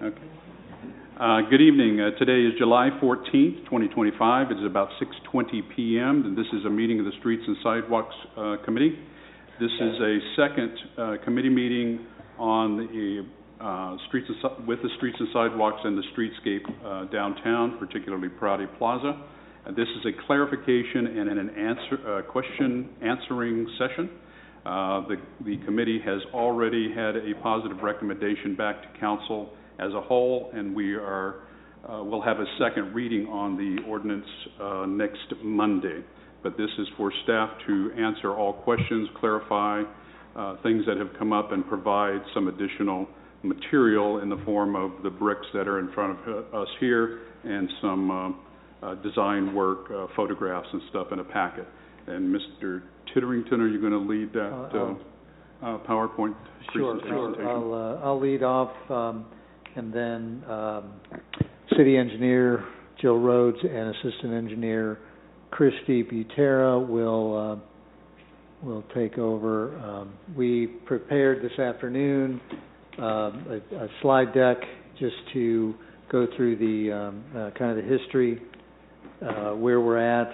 Okay. Good evening. Today is July 14th, 2025. It is about 6:20 p.m. and this is a meeting of the Streets and Sidewalks Committee. This is a second committee meeting on the with the Streets and Sidewalks and the streetscape downtown, particularly Prouty Plaza. This is a clarification and an question answering session. The committee has already had a positive recommendation back to council as a whole, and we'll have a second reading on the ordinance next Monday. But this is for staff to answer all questions, clarify things that have come up, and provide some additional material in the form of the bricks that are in front of us here and some design work, photographs and stuff in a packet. And Mr. Titterington, are you going to lead that PowerPoint presentation? Sure. I'll lead off, and then City Engineer Jill Rhodes and Assistant Engineer Christy Butera will take over. We prepared this afternoon a slide deck just to go through the kind of the history, where we're at,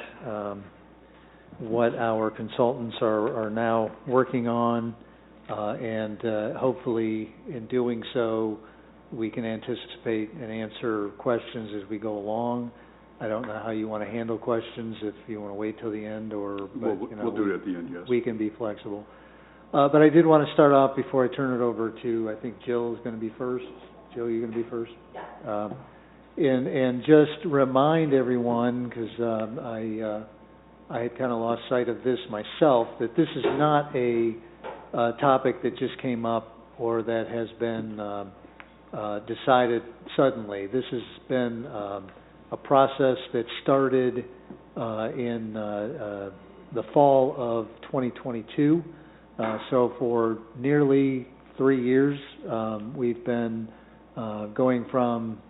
what our consultants are now working on, and hopefully in doing so we can anticipate and answer questions as we go along. I don't know how you want to handle questions, if you want to wait till the end or... But, we'll do it at the end, yes. We can be flexible. But I did want to start off before I turn it over to, I think Jill is going to be first. Jill, you're going to be first? Yeah. And just remind everyone, because I had kind of lost sight of this myself, that this is not a topic that just came up or that has been decided suddenly. This has been a process that started in the fall of 2022. So for nearly 3 years, we've been going from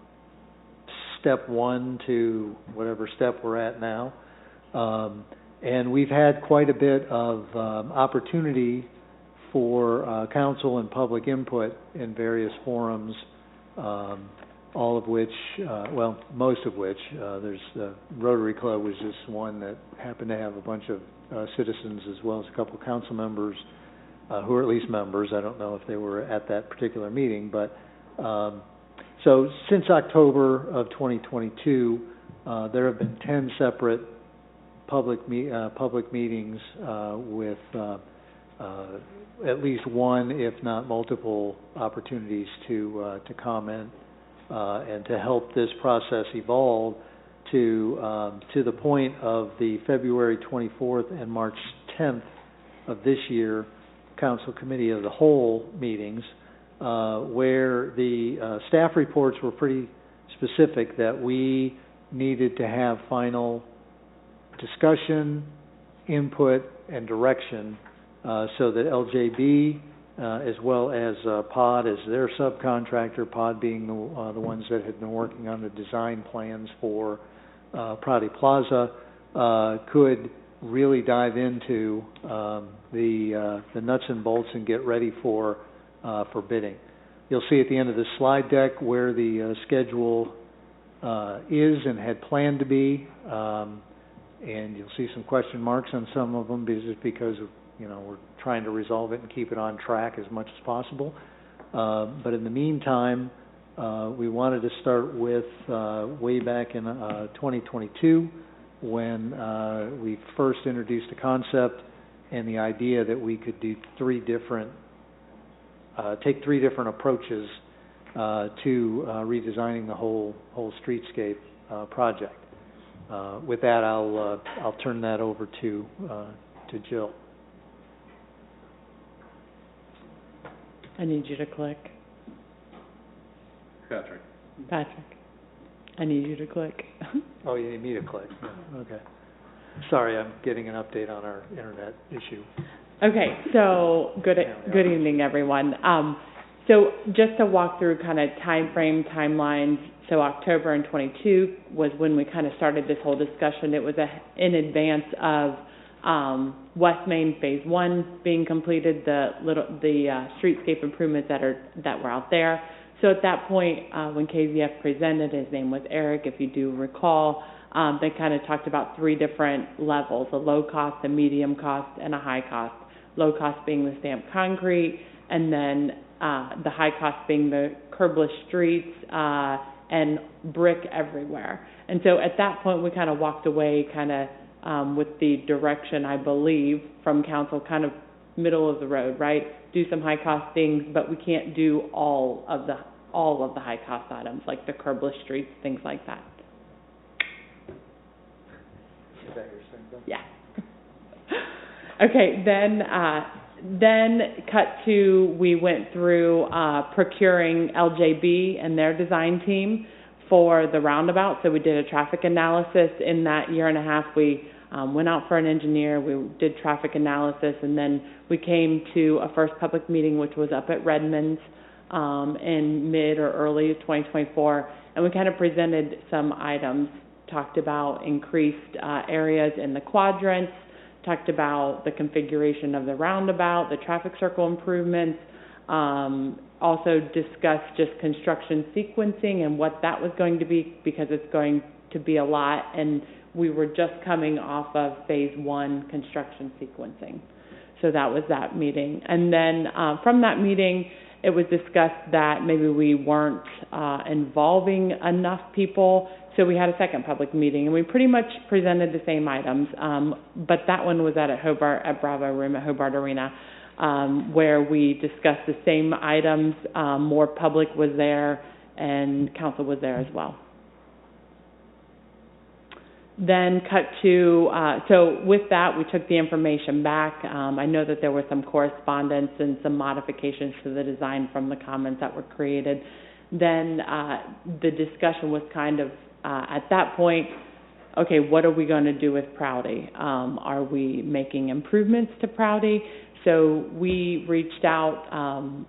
step one to whatever step we're at now. And we've had quite a bit of opportunity for council and public input in various forums, all of which, well, most of which, there's the Rotary Club was just one that happened to have a bunch of citizens as well as a couple of council members who are at least members. I don't know if they were at that particular meeting, but so since October of 2022, there have been 10 separate public meetings with at least one, if not multiple, opportunities to comment and to help this process evolve to the point of the February 24th and March 10th of this year Council Committee of the Whole meetings, where the staff reports were pretty specific that we needed to have final discussion, input, and direction so that LJB, as well as POD as their subcontractor, POD being the ones that had been working on the design plans for Prouty Plaza, could really dive into the nuts and bolts and get ready for bidding. You'll see at the end of this slide deck where the schedule is and had planned to be, and you'll see some question marks on some of them because we're trying to resolve it and keep it on track as much as possible. But in the meantime, we wanted to start with way back in 2022 when we first introduced the concept and the idea that we could do take three different approaches to redesigning the whole streetscape project. With that, I'll turn that over to Jill. I need you to click. Patrick. I need you to click. Oh, you need me to click? Yeah. Okay. Sorry, I'm getting an update on our internet issue. Okay, so good evening, everyone. So just to walk through kind of time frame, timelines, so October in 22 was when we kind of started this whole discussion. It was in advance of West Main Phase 1 being completed, the streetscape improvements that were out there. So at that point, when KZF presented, his name was Eric, if you do recall, they kind of talked about 3 different levels, a low cost, a medium cost, and a high cost. Low cost being the stamped concrete, and then the high cost being the curbless streets and brick everywhere. And so at that point, we kind of walked away kind of with the direction, I believe, from council, kind of middle of the road, right? Do some high cost things, but we can't do all of the high cost items, like the curbless streets, things like that. Is that your thing? Yeah. Okay, then cut to, we went through procuring LJB and their design team for the roundabout. So we did a traffic analysis in that year and a half. We went out for an engineer, we did traffic analysis, and then we came to a first public meeting, which was up at Redmond's in mid or early 2024, and we kind of presented some items, talked about increased areas in the quadrants, talked about the configuration of the roundabout, the traffic circle improvements, also discussed just construction sequencing and what that was going to be, because it's going to be a lot, and we were just coming off of phase 1 construction sequencing. So that was that meeting. And then from that meeting, it was discussed that maybe we weren't involving enough people, so we had a second public meeting, and we pretty much presented the same items, but that one was at Bravo Room at Hobart Arena, where we discussed the same items. More public was there, and council was there as well. Then cut to, so with that, we took the information back. I know that there was some correspondence and some modifications to the design from the comments that were created. Then the discussion was kind of, at that point, okay, what are we going to do with Prouty? Are we making improvements to Prouty? So we reached out.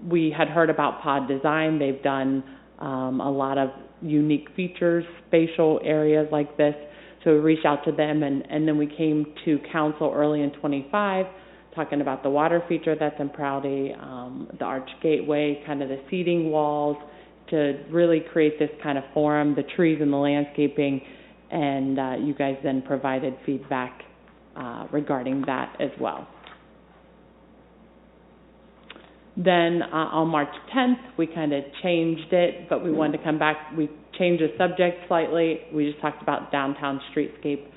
We had heard about Pod Design. They've done a lot of unique features, spatial areas like this. So we reached out to them, and then we came to council early in 25, talking about the water feature that's in Prouty, the arch gateway, kind of the seating walls, to really create this kind of forum, the trees and the landscaping, and you guys then provided feedback regarding that as well. Then on March 10th, we kind of changed it, but we wanted to come back. We changed the subject slightly. We just talked about downtown streetscape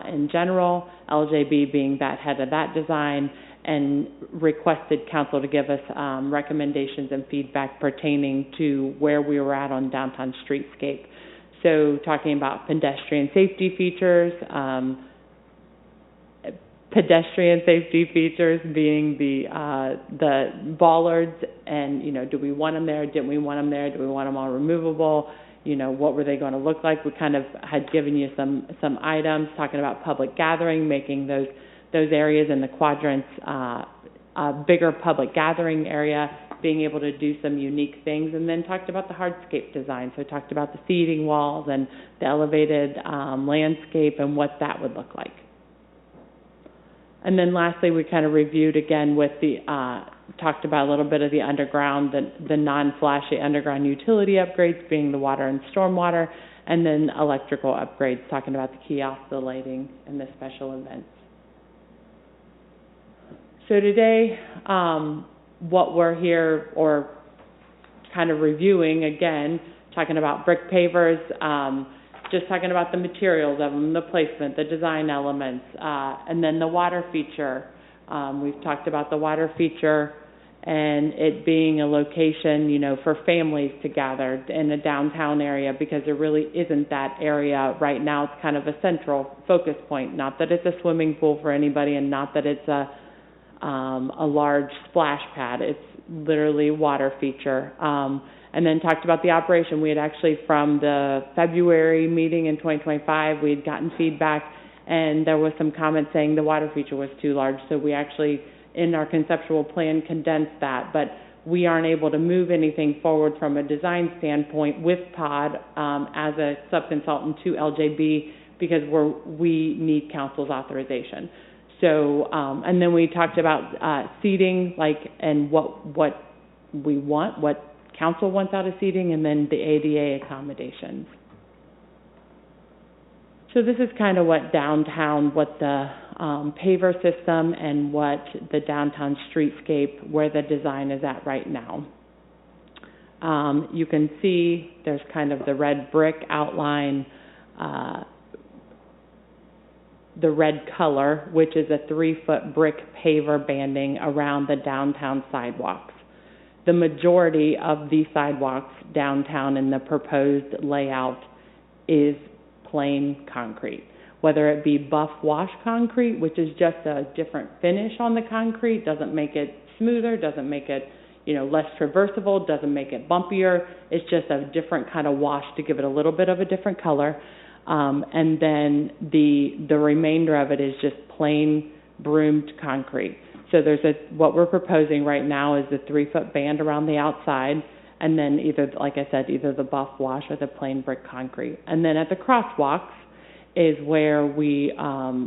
in general, LJB being that head of that design, and requested council to give us recommendations and feedback pertaining to where we were at on downtown streetscape. So talking about pedestrian safety features, being the bollards, and, you know, do we want them there, didn't we want them there, do we want them all removable, you know, what were they going to look like? We kind of had given you some items, talking about public gathering, making those areas in the quadrants a bigger public gathering area, being able to do some unique things, and then talked about the hardscape design. So talked about the seating walls and the elevated landscape and what that would look like. And then lastly, we kind of reviewed again with the, talked about a little bit of the underground, the non-flashy underground utility upgrades, being the water and stormwater, and then electrical upgrades, talking about the kiosks, the lighting, and the special events. So today, what we're here, or kind of reviewing again, talking about brick pavers, just talking about the materials of them, the placement, the design elements, and then the water feature. We've talked about the water feature and it being a location, you know, for families to gather in a downtown area, because there really isn't that area right now. It's kind of a central focus point. Not that it's a swimming pool for anybody, and not that it's a large splash pad. It's literally water feature. And then talked about the operation. We had actually, from the February meeting in 2025, we had gotten feedback, and there was some comments saying the water feature was too large. So we actually, in our conceptual plan, condensed that. But we aren't able to move anything forward from a design standpoint with POD as a sub-consultant to LJB, because we need council's authorization. So, and then we talked about seating, like, and what we want, what council wants out of seating, and then the ADA accommodations. So this is kind of what downtown, what the paver system and what the downtown streetscape, where the design is at right now. You can see there's kind of the red brick outline, the red color, which is a 3-foot brick paver banding around the downtown sidewalks. The majority of the sidewalks downtown in the proposed layout is plain concrete, whether it be buff wash concrete, which is just a different finish on the concrete, doesn't make it smoother, doesn't make it, you know, less traversable, doesn't make it bumpier. It's just a different kind of wash to give it a little bit of a different color. And then the remainder of it is just plain broomed concrete. So there's what we're proposing right now is the 3-foot band around the outside, and then either, like I said, either the buff wash or the plain brick concrete. And then at the crosswalks is where we,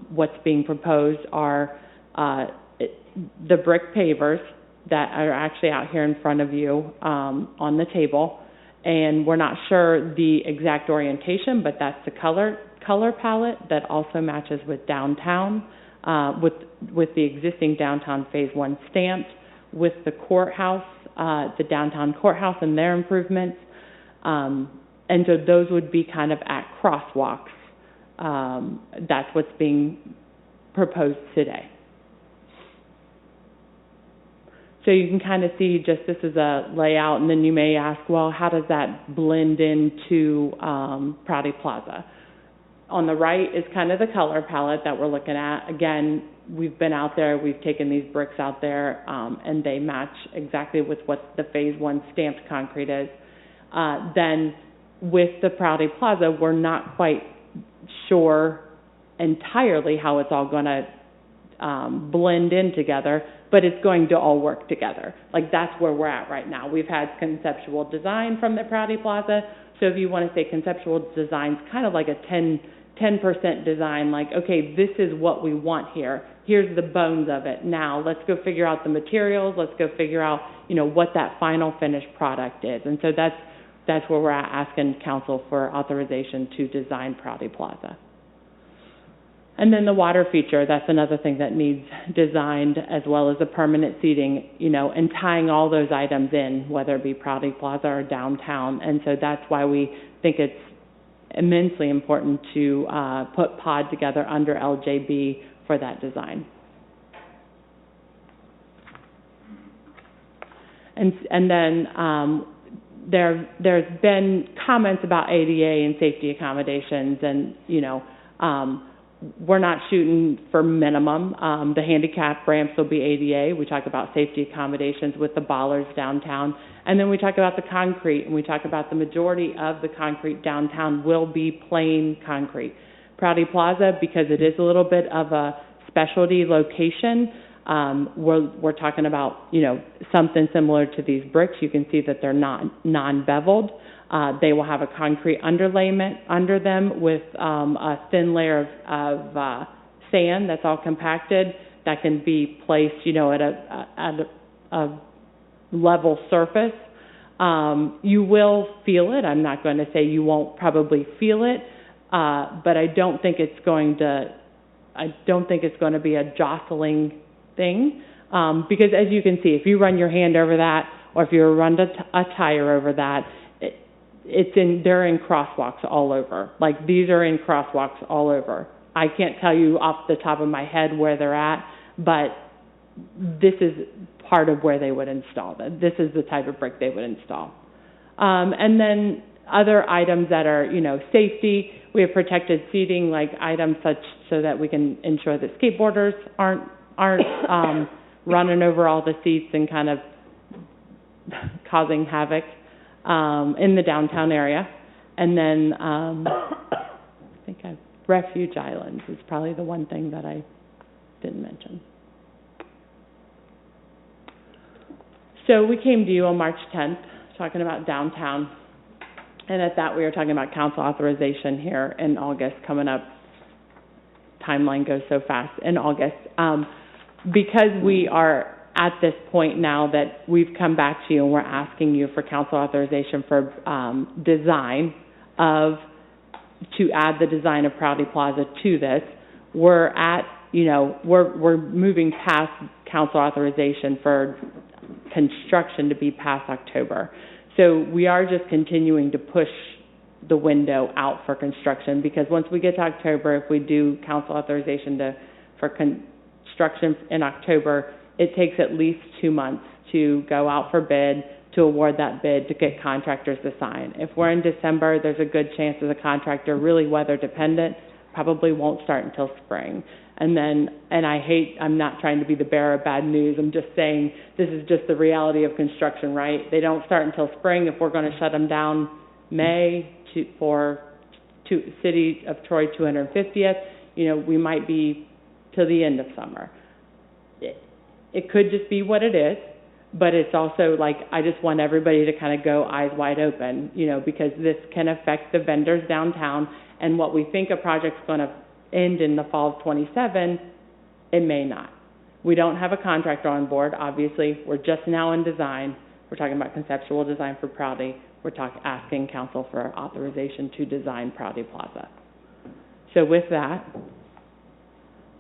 what's being proposed are the brick pavers that are actually out here in front of you on the table. And we're not sure the exact orientation, but that's the color palette that also matches with downtown, with the existing downtown Phase 1 stamped, with the courthouse, the downtown courthouse and their improvements. And so those would be kind of at crosswalks. That's what's being proposed today. So you can kind of see just this is a layout, and then you may ask, well, how does that blend into Prouty Plaza? On the right is kind of the color palette that we're looking at. Again, we've been out there, we've taken these bricks out there, and they match exactly with what the Phase 1 stamped concrete is. Then with the Prouty Plaza, we're not quite sure entirely how it's all going to blend in together, but it's going to all work together. Like, that's where we're at right now. We've had conceptual design from the Prouty Plaza, so if you want to say conceptual design's kind of like a 10% design, like, okay, this is what we want here. Here's the bones of it. Now, let's go figure out the materials. Let's go figure out, you know, what that final finished product is. And so that's where we're at, asking council for authorization to design Prouty Plaza. And then the water feature, that's another thing that needs designed, as well as the permanent seating, you know, and tying all those items in, whether it be Prouty Plaza or downtown. And so that's why we think it's immensely important to put POD together under LJB for that design. And then there's been comments about ADA and safety accommodations, and, you know, we're not shooting for minimum. The handicap ramps will be ADA. We talk about safety accommodations with the bollards downtown. And then we talk about the concrete, and we talk about the majority of the concrete downtown will be plain concrete. Prouty Plaza, because it is a little bit of a specialty location, we're talking about, you know, something similar to these bricks. You can see that they're not non-beveled. They will have a concrete underlayment under them with a thin layer of sand that's all compacted that can be placed, you know, at a level surface. You will feel it. I'm not going to say you won't probably feel it, but I don't think it's going to be a jostling thing, because as you can see, if you run your hand over that, or if you run a tire over that, they're in crosswalks all over. Like, these are in crosswalks all over. I can't tell you off the top of my head where they're at, but this is part of where they would install them. This is the type of brick they would install. And then other items that are, you know, safety. We have protected seating, like items such so that we can ensure that skateboarders aren't running over all the seats and kind of causing havoc in the downtown area. And then I think refuge islands is probably the one thing that I didn't mention. So we came to you on March 10th talking about downtown, and at that we were talking about council authorization here in August coming up. Timeline goes so fast in August. Because we are at this point now that we've come back to you and we're asking you for council authorization for design to add the design of Prouty Plaza to this, we're at, we're moving past council authorization for construction to be past October. So we are just continuing to push the window out for construction, because once we get to October, if we do council authorization for construction in October, it takes at least 2 months to go out for bid, to award that bid, to get contractors to sign. If we're in December, there's a good chance that the contractor, really weather dependent, probably won't start until spring. And I'm not trying to be the bearer of bad news, I'm just saying this is just the reality of construction, right? They don't start until spring. If we're going to shut them down May for City of Troy 250th, we might be till the end of summer. It could just be what it is, but it's also like, I just want everybody to kind of go eyes wide open, because this can affect the vendors downtown, and what we think a project's going to end in the fall of 27, it may not. We don't have a contractor on board, obviously. We're just now in design. We're talking about conceptual design for Prouty. We're asking council for authorization to design Prouty Plaza. So with that,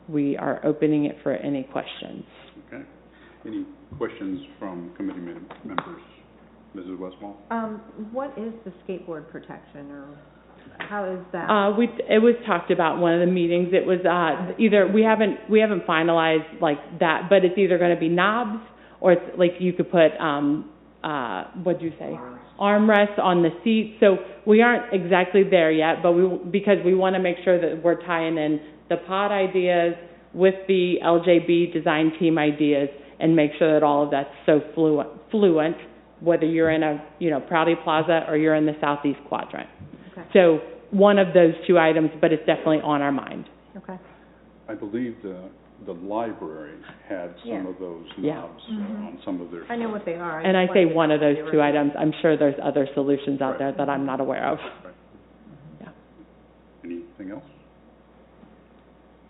we are opening it for any questions. Okay. Any questions from committee members? Mrs. Westmall? What is the skateboard protection, or how is that? It was talked about in one of the meetings. It was either we haven't finalized like that, but it's either going to be knobs, or it's like you could put what'd you say? Armrests on the seat. So we aren't exactly there yet, but because we want to make sure that we're tying in the pod ideas with the LJB design team ideas, and make sure that all of that's so fluent, whether you're in a Prouty Plaza or you're in the southeast quadrant. Okay. So one of those two items, but it's definitely on our mind. Okay. I believe the library had some of those knobs on some of their. I know what they are. And I say one of those two items. I'm sure there's other solutions out there that I'm not aware of. Right. Yeah. Anything else?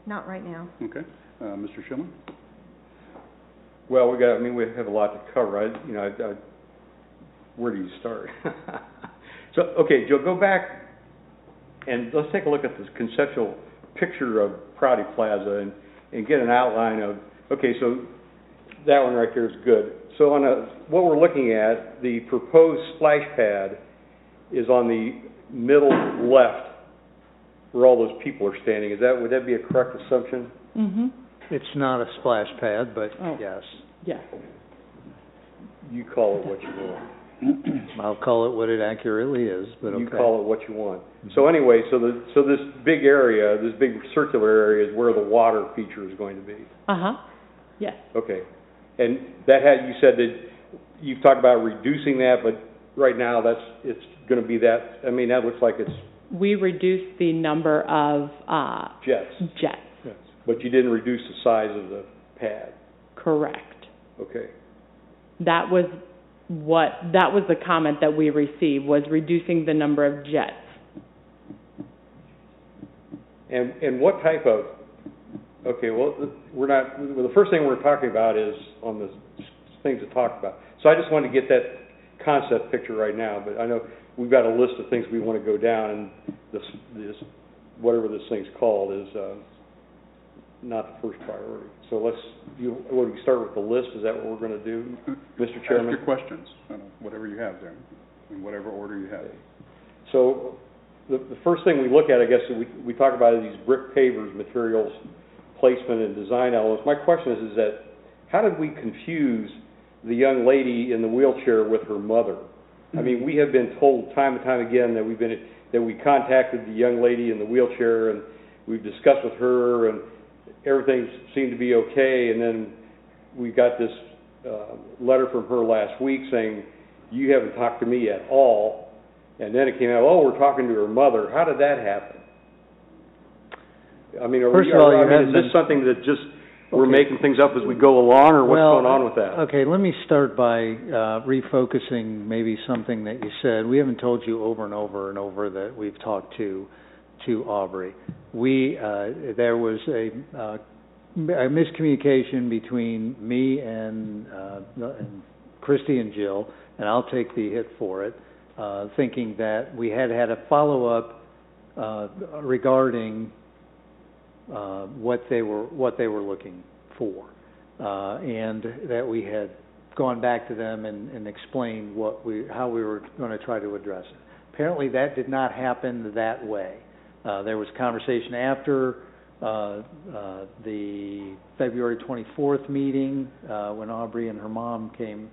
Not right now. Okay. Mr. Schilling? Well, we have a lot to cover. Where do you start? So, okay, Joe, go back and let's take a look at this conceptual picture of Prouty Plaza and get an outline of, okay, so that one right there is good. So what we're looking at, the proposed splash pad is on the middle left where all those people are standing. Would that be a correct assumption? Mm-hmm. It's not a splash pad, but yes. Yeah. You call it what you want. I'll call it what it accurately is, but okay. You call it what you want. So anyway, so this big area, this big circular area is where the water feature is going to be. Uh-huh. Yes. Okay. And you said that you've talked about reducing that, but right now it's going to be that, that looks like it's... We reduced the number of jets. Yes. But you didn't reduce the size of the pad. Correct. Okay. That was the comment that we received, was reducing the number of jets. And what type of, okay, well, the first thing we're talking about is on the things to talk about. So I just wanted to get that concept picture right now, but I know we've got a list of things we want to go down, and this whatever this thing's called is not the first priority. So we start with the list? Is that what we're going to do, Mr. Chairman? Ask your questions, whatever you have there, in whatever order you have. So the first thing we look at, I guess, we talk about these brick pavers, materials, placement, and design elements. My question is that how did we confuse the young lady in the wheelchair with her mother? We have been told time and time again that we contacted the young lady in the wheelchair and we've discussed with her and everything seemed to be okay, and then we got this letter from her last week saying, you haven't talked to me at all, and then it came out, we're talking to her mother. How did that happen? First of all, is this something that just we're making things up as we go along, or what's going on with that? Okay, let me start by refocusing maybe something that you said. We haven't told you over and over and over that we've talked to Aubrey. There was a miscommunication between me and Christy and Jill, and I'll take the hit for it, thinking that we had a follow-up regarding what they were looking for, and that we had gone back to them and explained how we were going to try to address it. Apparently, that did not happen that way. There was conversation after the February 24th meeting when Aubrey and her mom came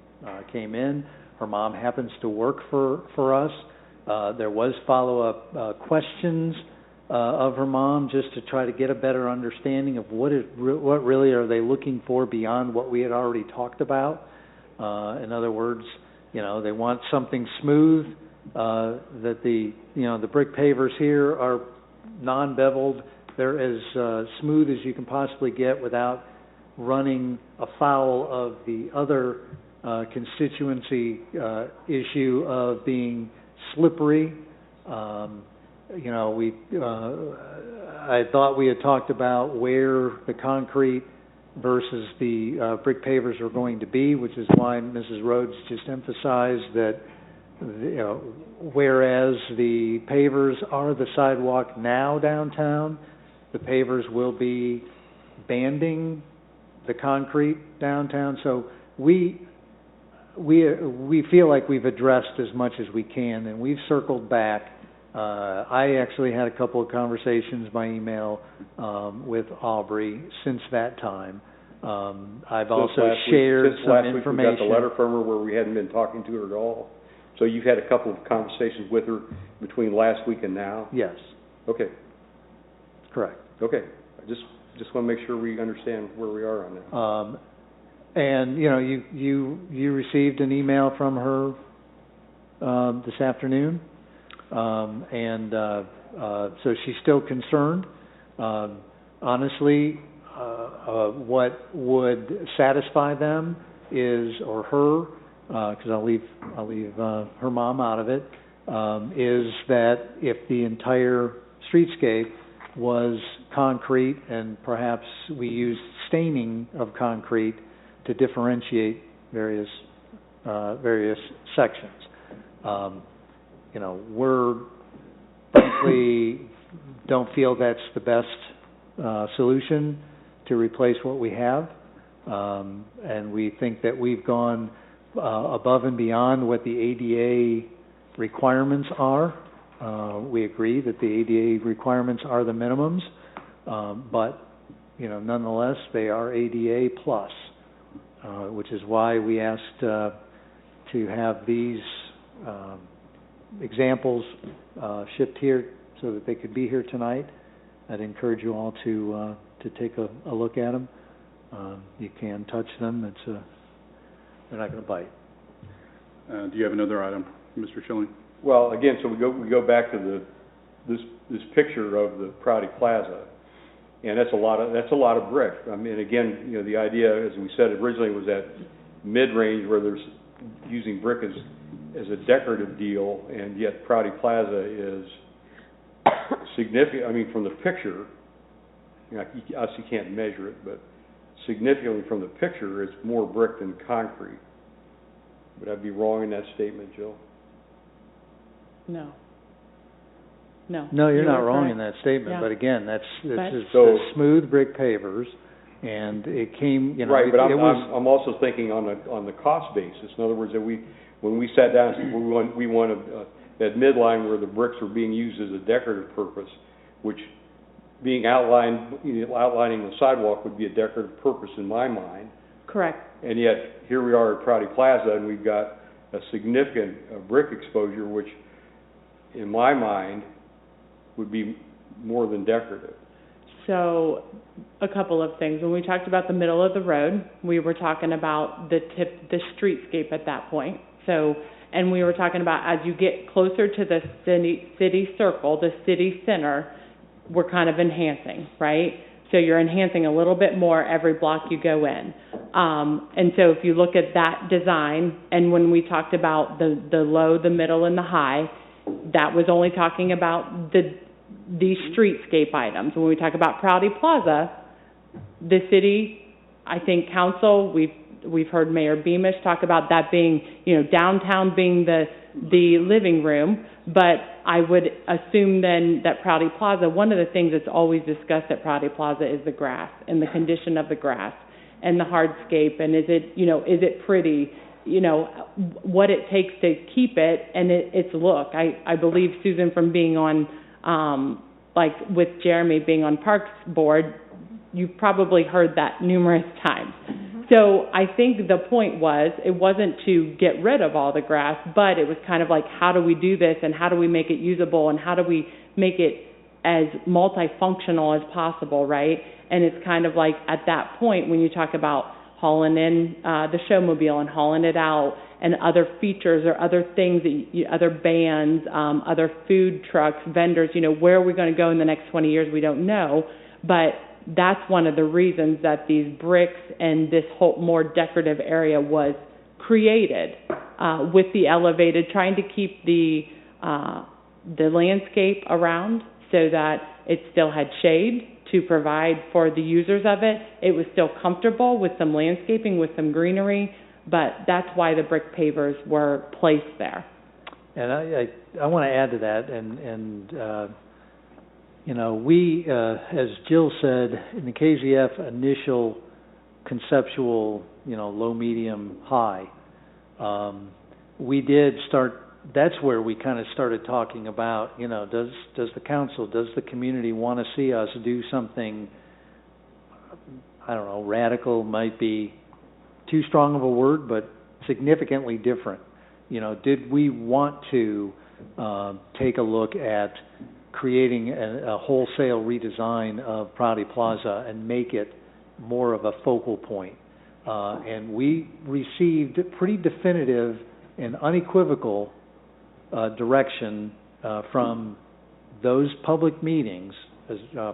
in. Her mom happens to work for us. There was follow-up questions of her mom just to try to get a better understanding of what really are they looking for beyond what we had already talked about. In other words, they want something smooth, that the brick pavers here are non-beveled. They're as smooth as you can possibly get without running afoul of the other constituency issue of being slippery. I thought we had talked about where the concrete versus the brick pavers are going to be, which is why Mrs. Rhodes just emphasized that, whereas the pavers are the sidewalk now downtown, the pavers will be banding the concrete downtown. So we feel like we've addressed as much as we can, and we've circled back. I actually had a couple of conversations by email with Aubrey since that time. I've also shared some information. Since last week we got the letter from her where we hadn't been talking to her at all. So you've had a couple of conversations with her between last week and now? Yes. Okay. Correct. Okay. I just want to make sure we understand where we are on that. And you received an email from her this afternoon, and so she's still concerned. Honestly, what would satisfy them is, or her, because I'll leave her mom out of it, is that if the entire streetscape was concrete and perhaps we used staining of concrete to differentiate various sections. We're frankly don't feel that's the best solution to replace what we have, and we think that we've gone above and beyond what the ADA requirements are. We agree that the ADA requirements are the minimums, but nonetheless they are ADA plus. Which is why we asked to have these examples shipped here so that they could be here tonight. I'd encourage you all to take a look at them. You can touch them. They're not going to bite. Do you have another item, Mr. Schilling? Well, again, so we go back to this picture of the Prouty Plaza. And that's a lot of brick. I mean, again, the idea, as we said originally, was that mid-range where there's using brick as a decorative deal, and yet Prouty Plaza is significant. I mean, from the picture, you obviously can't measure it, but significantly from the picture, it's more brick than concrete. Would I be wrong in that statement, Jill? No. No, you're not wrong correct in that statement. Yeah. But again, it's so, the smooth brick pavers, and it came. Right, but I'm also thinking on the cost basis. In other words, that when we sat down, we wanted that midline where the bricks were being used as a decorative purpose, which being outlining the sidewalk would be a decorative purpose in my mind. Correct. And yet here we are at Prouty Plaza, and we've got a significant brick exposure, which, in my mind, would be more than decorative. So, a couple of things. When we talked about the middle of the road, we were talking about the streetscape at that point. So, and we were talking about as you get closer to the city circle, the city center, we're kind of enhancing, right? So you're enhancing a little bit more every block you go in. And so if you look at that design, and when we talked about the low, the middle, and the high, that was only talking about these streetscape items. When we talk about Prouty Plaza, the city, I think council, we've heard Mayor Beamish talk about that being, downtown being the living room, but I would assume then that Prouty Plaza, one of the things that's always discussed at Prouty Plaza is the grass and the condition of the grass and the hardscape, and is it pretty, what it takes to keep it and its look. I believe, Susan, from being on, like with Jeremy being on Parks Board, you've probably heard that numerous times. So I think the point was, it wasn't to get rid of all the grass, but it was kind of like, how do we do this, and how do we make it usable, and how do we make it as multifunctional as possible, right? And it's kind of like, at that point, when you talk about hauling in the showmobile and hauling it out, and other features or other things, other bands, other food trucks, vendors, where are we going to go in the next 20 years, we don't know, but that's one of the reasons that these bricks and this whole more decorative area was created, with the elevated, trying to keep the landscape around so that it still had shade to provide for the users of it. It was still comfortable with some landscaping, with some greenery, but that's why the brick pavers were placed there. And I want to add to that, and we, as Jill said, in the KZF initial conceptual, low, medium, high, we did start, that's where we kind of started talking about, does the council, does the community want to see us do something, I don't know, radical might be too strong of a word, but significantly different. Did we want to take a look at creating a wholesale redesign of Prouty Plaza and make it more of a focal point? And we received pretty definitive and unequivocal direction from those public meetings,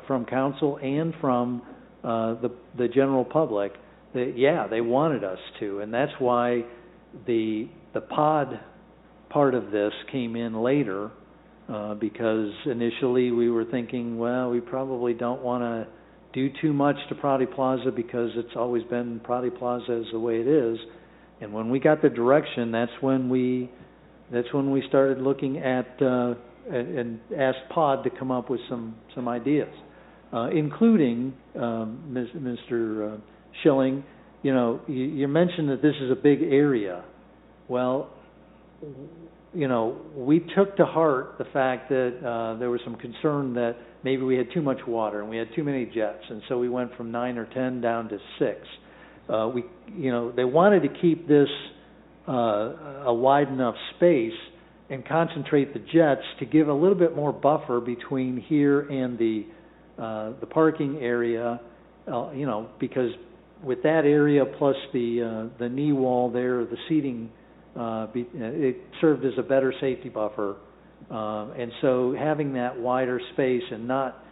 from council and from the general public, that, yeah, they wanted us to. And that's why the pod part of this came in later, because initially we were thinking, well, we probably don't want to do too much to Prouty Plaza because it's always been Prouty Plaza is the way it is. And when we got the direction, that's when we started looking at and asked Pod to come up with some ideas, including Mr. Schilling. You mentioned that this is a big area. Well, we took to heart the fact that there was some concern that maybe we had too much water and we had too many jets, and so we went from 9 or 10 down to 6. They wanted to keep this a wide enough space and concentrate the jets to give a little bit more buffer between here and the parking area, because with that area plus the knee wall there, the seating, it served as a better safety buffer. And so having that wider space and not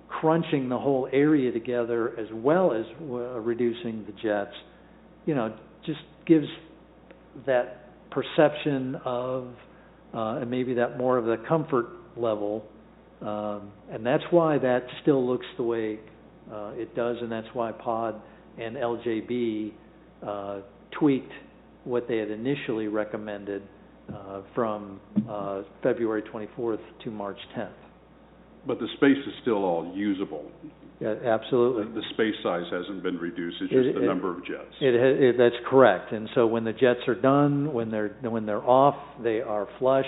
crunching the whole area together as well as reducing the jets, just gives that perception of, and maybe that more of the comfort level. And that's why that still looks the way it does, and that's why Pod and LJB tweaked what they had initially recommended from February 24th to March 10th. But the space is still all usable. Yeah, absolutely. The space size hasn't been reduced, it's just the number of jets. That's correct. And so when the jets are done, when they're off, they are flush,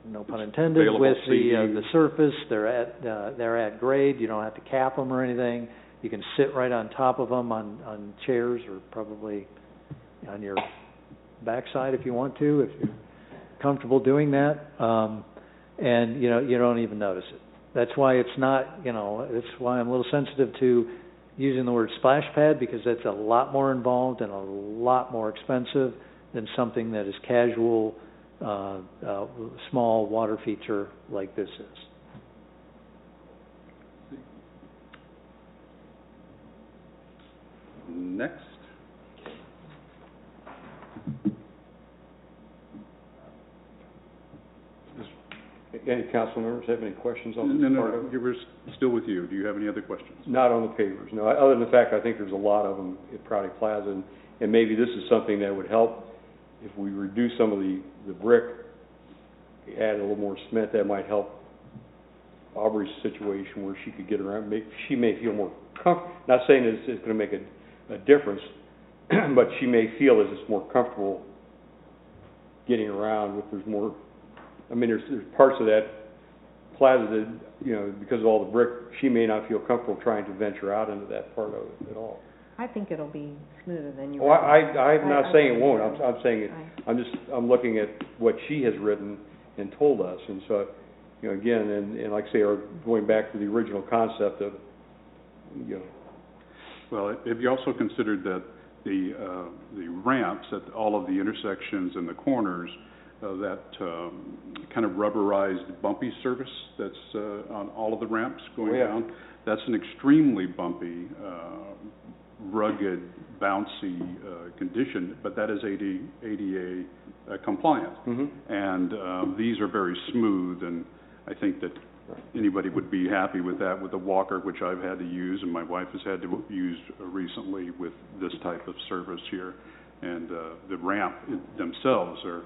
no pun intended, with the surface. They're at grade. You don't have to cap them or anything. You can sit right on top of them on chairs, or probably on your backside if you want to, if you're comfortable doing that. And you don't even notice it. That's why it's not, that's why I'm a little sensitive to using the word splash pad, because that's a lot more involved and a lot more expensive than something that is casual, small water feature like this is. Next. any council members have any questions on this part of it? We're still with you. Do you have any other questions? Not on the pavers, no. Other than the fact I think there's a lot of them at Prouty Plaza, and maybe this is something that would help if we reduce some of the brick, add a little more cement, that might help Aubrey's situation where she could get around. She may feel more comfortable. Not saying that it's going to make a difference, but she may feel that it's more comfortable getting around if there's more. I mean, there's parts of that plaza that, you know, because of all the brick, she may not feel comfortable trying to venture out into that part of it at all. I think it'll be smoother than you. Well, I'm not saying it won't. I'm saying it. I'm looking at what she has written and told us, and so, you know, again, and like I say, going back to the original concept of, you know. Well, have you also considered that the ramps at all of the intersections and the corners, that kind of rubberized bumpy surface that's on all of the ramps going down? That's an extremely bumpy, rugged, bouncy condition, but that is ADA compliant. And these are very smooth, and I think that anybody would be happy with that, with a walker, which I've had to use, and my wife has had to use recently with this type of service here. And the ramp themselves are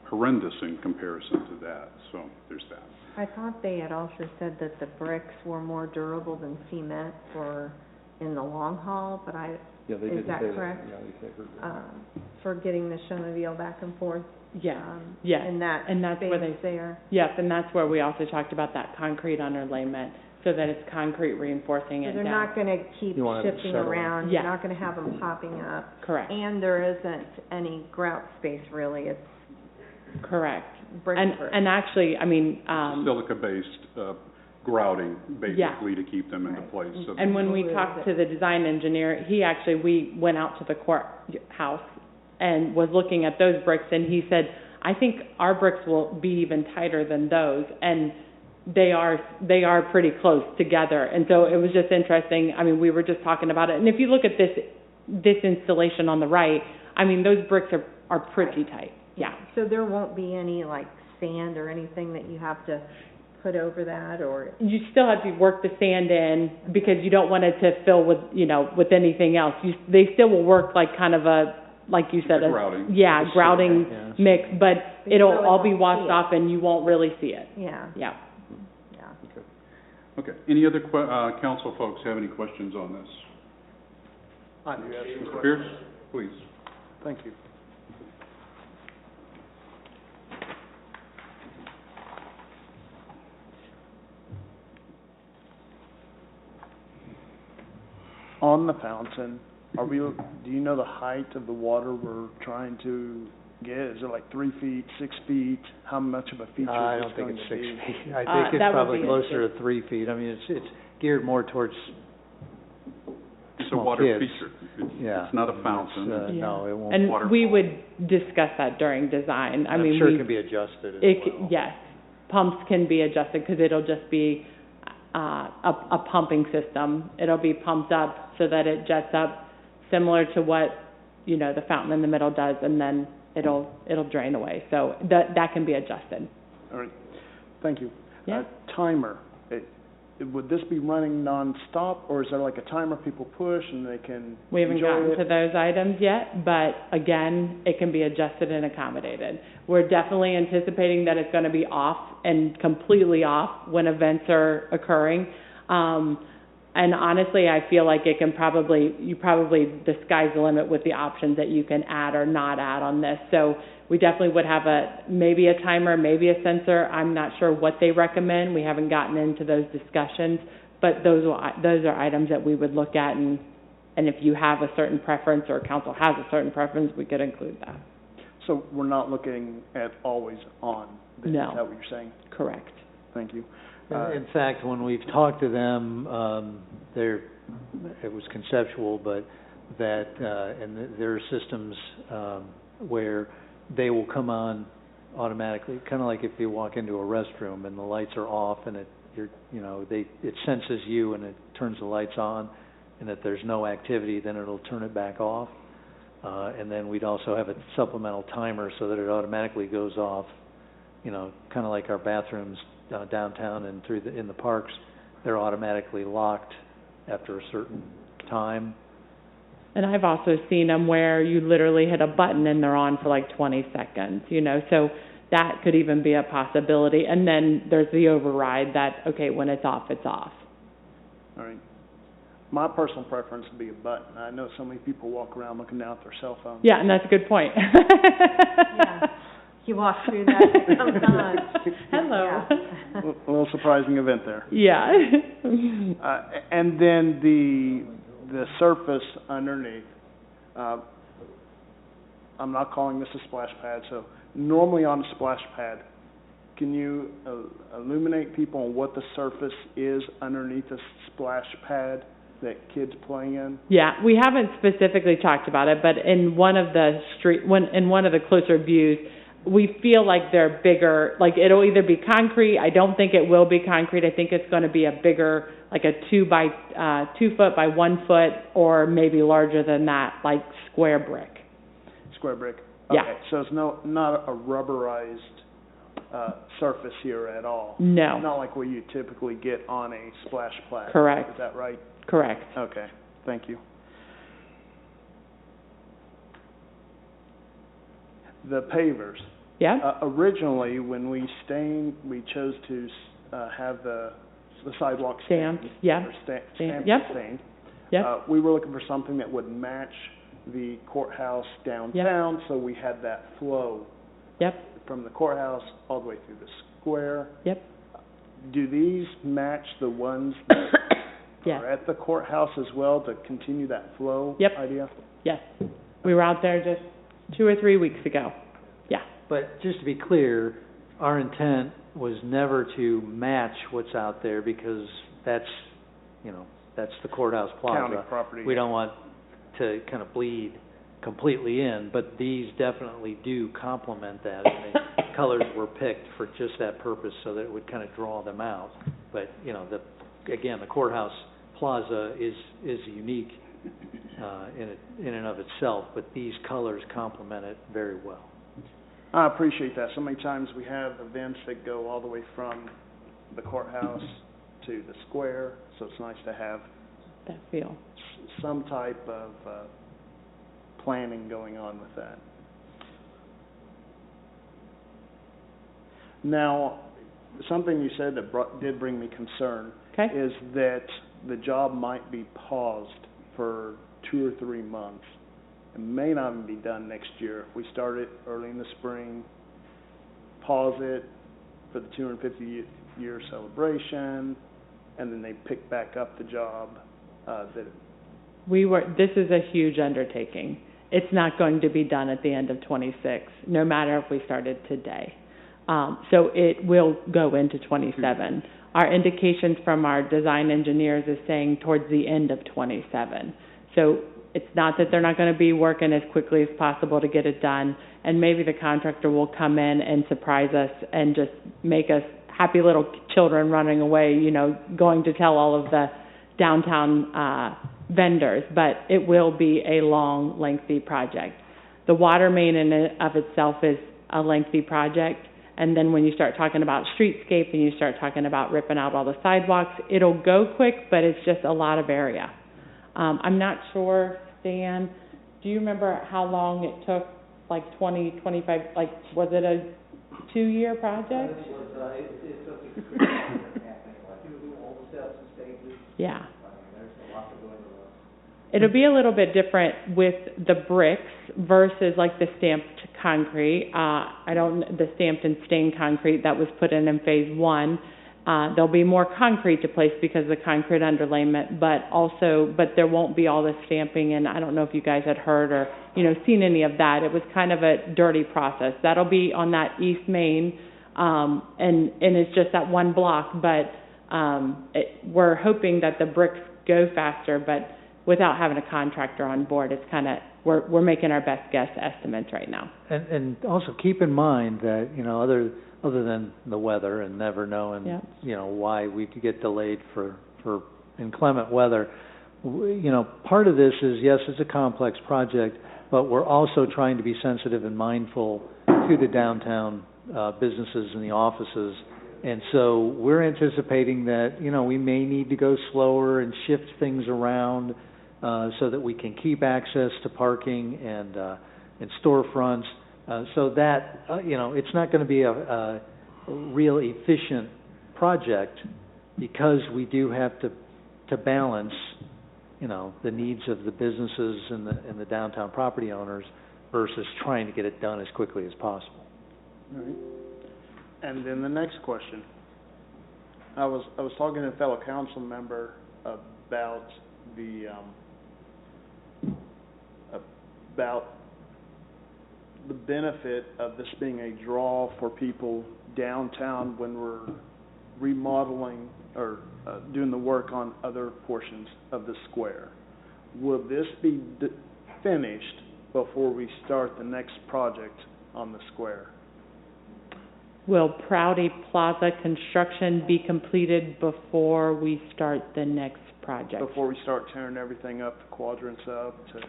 horrendous in comparison to that, so there's that. I thought they had also said that the bricks were more durable than cement in the long haul, but is that correct? Yeah, they said for getting the snowmobile back and forth? Yeah, And that's where they there? Yep, and that's where we also talked about that concrete underlayment, so that it's concrete reinforcing it down. So they're not going to keep shifting around, Yeah. you're not going to have them popping up. Correct. And there isn't any grout space really, it's correct. brick. And actually, I mean, silica-based grouting, basically, to keep them into place. So and when we talked to the design engineer, we went out to the courthouse and was looking at those bricks, and he said, I think our bricks will be even tighter than those, and they are pretty close together. And so it was just interesting. I mean, we were just talking about it, and if you look at this installation on the right, I mean, those bricks are pretty tight. Yeah. So there won't be any like sand or anything that you have to put over that, or? You still have to work the sand in because you don't want it to fill with, with anything else. They still will work like kind of like you said, grouting. Yeah, grouting mix, but it'll really all be won't washed see it. off and you won't really see it. Yeah. Yeah. Okay. Any other council folks have any questions on this? I do have some Mr. questions. Pierce, please. Thank you. On the fountain, do you know the height of the water we're trying to get? Is it like 3 feet, 6 feet? How much of a feature I is don't this think going it's to 6 be? feet. I think it's that would probably be closer to 3 feet. I mean, it's geared more towards It's a small water kids. feature. Yeah. It's not a fountain. No, it won't. And Waterfall. we would discuss that during design. I'm sure it can be adjusted as well. Yes, pumps can be adjusted because it'll just be a pumping system. It'll be pumped up so that it jets up, similar to what the fountain in the middle does, and then it'll drain away. So that can be adjusted. All right, thank you. Yeah. Timer, would this be running nonstop, or is there like a timer people push and they can We haven't enjoy gotten it? to those items yet, but again, it can be adjusted and accommodated. We're definitely anticipating that it's going to be off and completely off when events are occurring. And honestly, I feel like it can the sky's the limit with the options that you can add or not add on this. So we definitely would have maybe a timer, maybe a sensor. I'm not sure what they recommend. We haven't gotten into those discussions, but those are items that we would look at, and if you have a certain preference or council has a certain preference, we could include that. So we're not looking at always on? Then, No. Is that what you're saying? Correct. Thank you. In fact, when we've talked to them, it was conceptual, but and there are systems where they will come on automatically, kind of like if you walk into a restroom and the lights are off and it senses you and it turns the lights on, and if there's no activity, then it'll turn it back off. And then we'd also have a supplemental timer so that it automatically goes off you know, kind of like our bathrooms downtown and in the parks, they're automatically locked after a certain time. And I've also seen them where you literally hit a button and they're on for like 20 seconds, you know, so that could even be a possibility. And then there's the override that, okay, when it's off, it's off. All right. My personal preference would be a button. I know so many people walk around looking down at their cell phones. Yeah, and that's a good point. Yeah, you walk through that sometimes. Hello. A little surprising event there. Yeah. And then the surface underneath, I'm not calling this a splash pad, so normally on a splash pad, can you illuminate people on what the surface is underneath a splash pad that kids play in? Yeah, we haven't specifically talked about it, but in one of the in one of the closer views, we feel like they're bigger, like it'll either be concrete. I don't think it will be concrete. I think it's going to be a bigger, like a 2 foot by 1 foot, or maybe larger than that, like square brick. Square brick? Yeah. Okay, so it's not a rubberized surface here at all? No. Not like what you typically get on a splash pad? Correct. Is that right? Correct. Okay, thank you. The pavers. Yeah. Originally, when we chose to have the sidewalk Stamped, stained, yeah. or stamped Yep. and stained. Yep. We were looking for something that would match the courthouse downtown, so we had that flow Yep. from the courthouse all the way through the square. Yep. Do these match the ones that Yes. are at the courthouse as well to continue that flow Yep. idea? Yes. We were out there just 2 or 3 weeks ago. Yeah. But just to be clear, our intent was never to match what's out there, because that's, you know, that's the courthouse plaza. County property. We don't want to kind of bleed completely in, but these definitely do complement that. And the colors were picked for just that purpose, so that it would kind of draw them out. But, you know, again, the courthouse plaza is unique in and of itself, but these colors complement it very well. I appreciate that. So many times we have events that go all the way from the courthouse to the square, so it's nice to have That feel. some type of planning going on with that. Now, something you said that did bring me concern Okay. is that the job might be paused for 2 or 3 months. It may not even be done next year. If we start it early in the spring, pause it for the 250-year celebration, and then they pick back up the job. This is a huge undertaking. It's not going to be done at the end of 26, no matter if we started today. So it will go into 27. Our indications from our design engineers is saying towards the end of 27. So it's not that they're not going to be working as quickly as possible to get it done, and maybe the contractor will come in and surprise us and just make us happy little children running away, you know, going to tell all of the downtown vendors, but it will be a long, lengthy project. The water main in and of itself is a lengthy project, and then when you start talking about streetscape and you start talking about ripping out all the sidewalks, it'll go quick, but it's just a lot of area. I'm not sure, Stan, do you remember how long it took, like 20, 25, like, was it a 2-year project? It took all the steps and stages. Yeah. I mean, there's a lot to go into this. It'll be a little bit different with the bricks versus like the stamped concrete. The stamped and stained concrete that was put in phase 1. There'll be more concrete to place because of the concrete underlayment, but there won't be all the stamping, and I don't know if you guys had heard or, you know, seen any of that. It was kind of a dirty process. That'll be on that East Main, and it's just that one block, but we're hoping that the bricks go faster, but without having a contractor on board, it's kind of, we're making our best guess estimates right now. And also keep in mind that, you know, other than the weather and never knowing, Yep. you know, why we could get delayed for inclement weather, you know, part of this is, yes, it's a complex project, but we're also trying to be sensitive and mindful to the downtown businesses and the offices. And so we're anticipating that, we may need to go slower and shift things around so that we can keep access to parking and storefronts. So that, it's not going to be a real efficient project because we do have to balance, the needs of the businesses and the downtown property owners versus trying to get it done as quickly as possible. All right. And then the next question. I was talking to a fellow council member about the benefit of this being a draw for people downtown when we're remodeling or doing the work on other portions of the square. Will this be finished before we start the next project on the square? Will Prouty Plaza construction be completed before we start the next project? Before we start tearing everything up, the quadrants up to...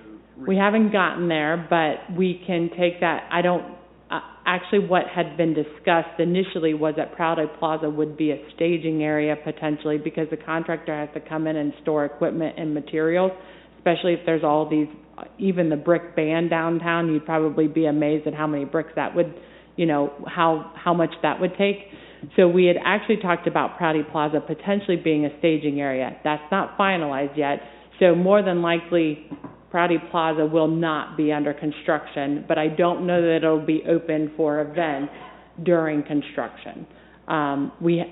We haven't gotten there, but we can take that. Actually, what had been discussed initially was that Prouty Plaza would be a staging area potentially because the contractor has to come in and store equipment and materials, especially if there's all these, even the brick ban downtown. You'd probably be amazed at how many bricks that would, how much that would take. So we had actually talked about Prouty Plaza potentially being a staging area. That's not finalized yet. So more than likely, Prouty Plaza will not be under construction, but I don't know that it'll be open for events during construction. We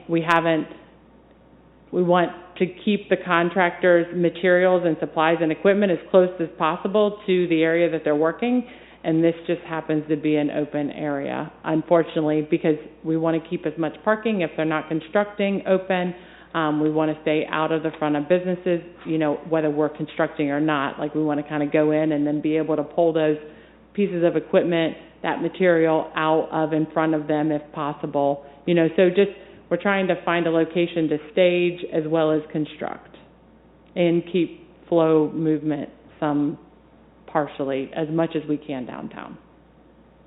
want to keep the contractors' materials and supplies and equipment as close as possible to the area that they're working, and this just happens to be an open area, unfortunately, because we want to keep as much parking if they're not constructing open. We want to stay out of the front of businesses, whether we're constructing or not. Like, we want to kind of go in and then be able to pull those pieces of equipment, that material out of in front of them if possible. So just we're trying to find a location to stage as well as construct and keep flow movement some partially as much as we can downtown.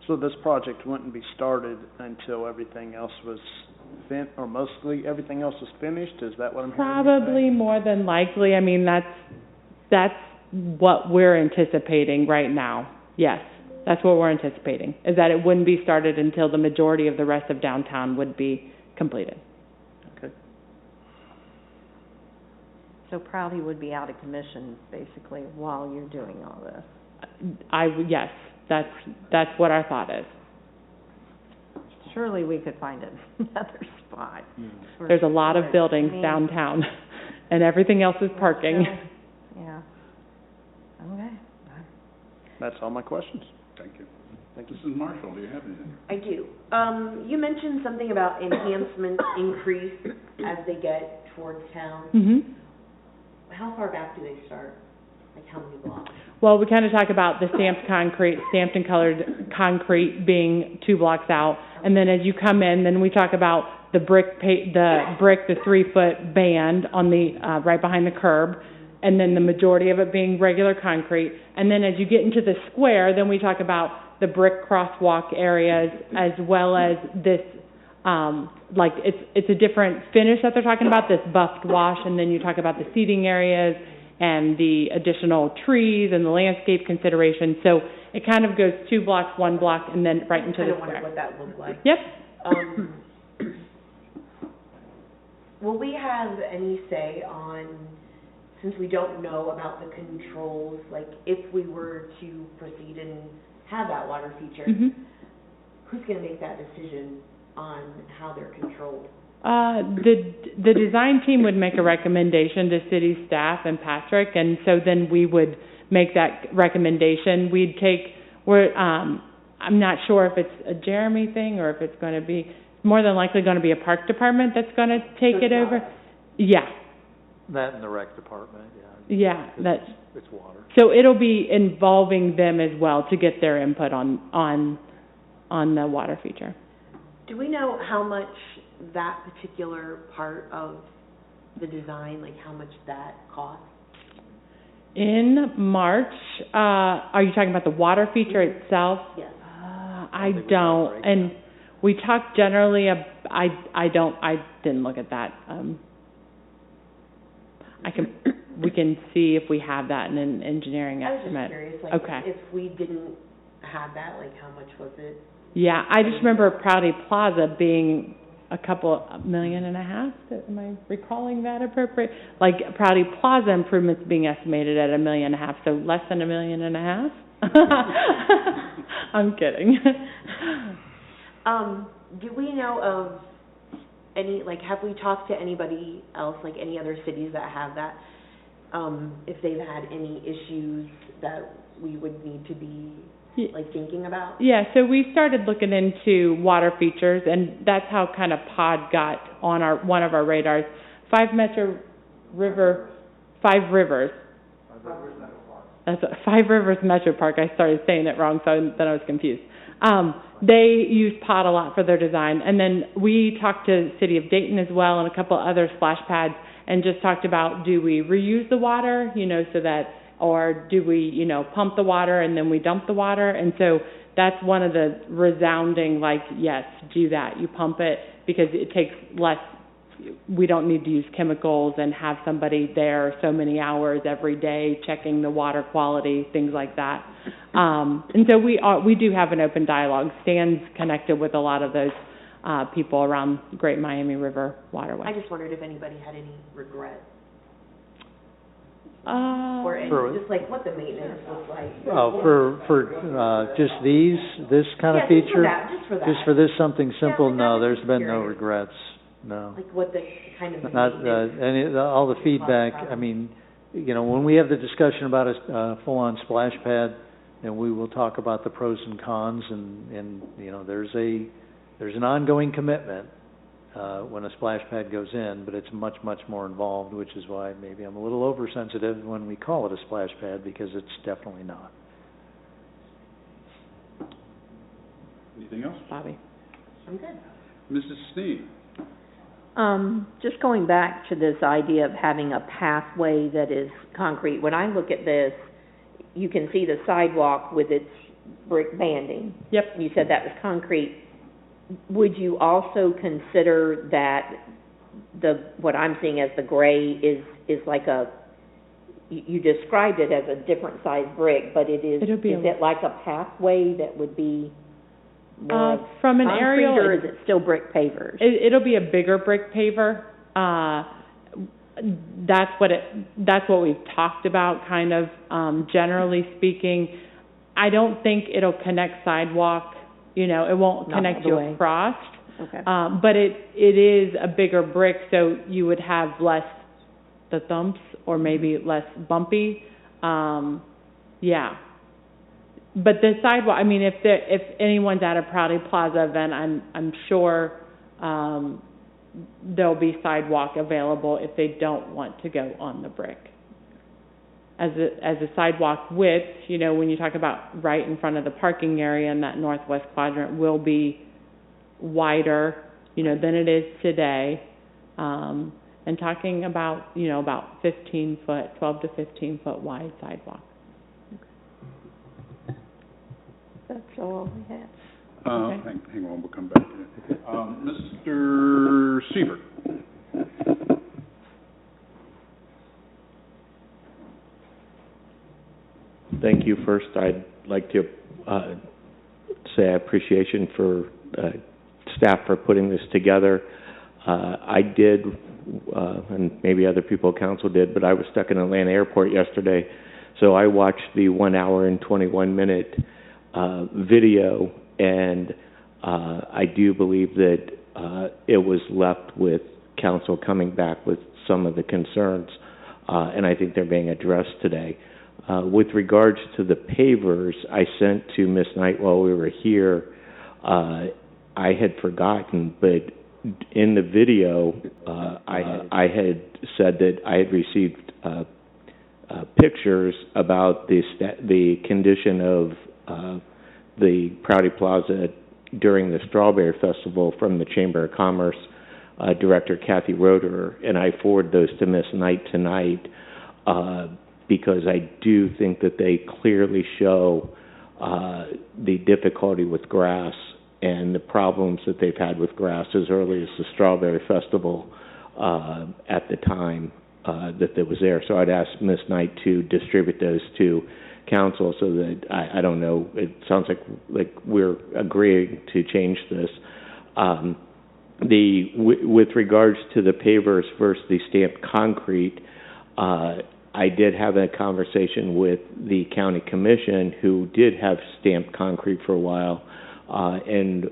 So this project wouldn't be started until everything else was or mostly everything else was finished? Is that what I'm hearing? Probably more than likely. I mean, that's what we're anticipating right now. Yes, that's what we're anticipating, is that it wouldn't be started until the majority of the rest of downtown would be completed. Okay. So Prouty would be out of commission, basically, while you're doing all this? Yes, that's what our thought is. Surely we could find another spot. There's a lot of buildings downtown, and everything else is parking. Yeah. Okay. That's all my questions. Thank you. Thank you. Mrs. Marshall, do you have anything? I do. You mentioned something about enhancements increase as they get towards town. Mm-hmm. How far back do they start? Like how many blocks? Well, we kind of talk about the stamped and colored concrete being 2 blocks out, and then as you come in, then we talk about the 3-foot band on the right behind the curb, and then the majority of it being regular concrete. And then as you get into the square, then we talk about the brick crosswalk areas as well as this, like it's a different finish that they're talking about, this buffed wash, and then you talk about the seating areas and the additional trees and the landscape consideration. So it kind of goes 2 blocks, 1 block, and then right into the square. I wonder what that looked like. Yep. Will we have any say on, since we don't know about the controls, like if we were to proceed and have that water feature, who's going to make that decision on how they're controlled? The design team would make a recommendation to city staff and Patrick, and so then we would make that recommendation. I'm not sure if it's a Jeremy thing or if it's going to be, more than likely going to be a park department that's going to take it over. Yeah. That and the rec department, yeah. Yeah, it's water. So it'll be involving them as well to get their input on the water feature. Do we know how much that particular part of the design, like how much that costs? In March, are you talking about the water feature itself? Yes. I don't, and We talked generally, I didn't look at that. We can see if we have that in an engineering estimate. I was just curious, like, Okay. if we didn't have that, like, how much was it? Yeah, I just remember Prouty Plaza being a couple $1.5 million. Am I recalling that appropriate? Like Prouty Plaza improvements being estimated at $1.5 million, so less than $1.5 million. I'm kidding. Do we know of any, like, have we talked to anybody else, like any other cities that have that? If they've had any issues that we would need to be, like, thinking about? Yeah, so we started looking into water features, and that's how kind of POD got on one of our radars. Five Rivers. That's Five Rivers Metro Park. I started saying it wrong, so then I was confused. They use POD a lot for their design, and then we talked to City of Dayton as well and a couple other splash pads, and just talked about, do we reuse the water, so that, or do we, pump the water and then we dump the water? And so that's one of the resounding, like, yes, do that. You pump it because it takes less, we don't need to use chemicals and have somebody there so many hours every day checking the water quality, things like that. And so we do have an open dialogue. Stan's connected with a lot of those people around Great Miami River waterway. I just wondered if anybody had any regret. For- just like what the maintenance looks like. Oh, for just this kind of feature? Just for that. Just for this, something simple? like, No, I'm there's just been no curious. regrets, no. Like what the kind of Not, maintenance. all the feedback, I mean, when we have the discussion about a full-on splash pad, then we will talk about the pros and cons, and there's an ongoing commitment when a splash pad goes in, but it's much, much more involved, which is why maybe I'm a little oversensitive when we call it a splash pad, because it's definitely not. Anything else? Bobby. I'm good. Mrs. Steen? Just going back to this idea of having a pathway that is concrete, when I look at this, you can see the sidewalk with its brick banding. Yep. You said that was concrete. Would you also consider that what I'm seeing as the gray is like you described it as a different size brick, but is it like a pathway that would be more from an concrete, aerial, or is it still brick pavers? It'll be a bigger brick paver. That's what we've talked about, kind of, generally speaking. I don't think it'll connect sidewalk, it won't connect you across. Okay. But it is a bigger brick, so you would have less the thumps, or maybe less bumpy. Yeah. But the sidewalk, I mean, if anyone's at a Prouty Plaza event, I'm sure there'll be sidewalk available if they don't want to go on the brick. As a sidewalk width, when you talk about right in front of the parking area in that northwest quadrant, will be wider, than it is today. And talking about, about 15-foot, 12 to 15-foot wide sidewalk. That's all we have. Okay. Hang on, we'll come back to it. Mr. Siebert. Thank you. First, I'd like to say appreciation for staff for putting this together. I did, and maybe other people at council did, but I was stuck in Atlanta Airport yesterday, so I watched the 1 hour and 21-minute video, and I do believe that it was left with council coming back with some of the concerns, and I think they're being addressed today. With regards to the pavers, I sent to Ms. Knight while we were here. I had forgotten, but in the video, I had said that I had received pictures about the condition of the Prouty Plaza during the Strawberry Festival from the Chamber of Commerce Director Kathy Roederer, and I forwarded those to Ms. Knight tonight because I do think that they clearly show the difficulty with grass and the problems that they've had with grass as early as the Strawberry Festival at the time that was there. So I'd ask Ms. Knight to distribute those to council so that, I don't know, it sounds like we're agreeing to change this. With regards to the pavers versus the stamped concrete, I did have a conversation with the county commission who did have stamped concrete for a while, and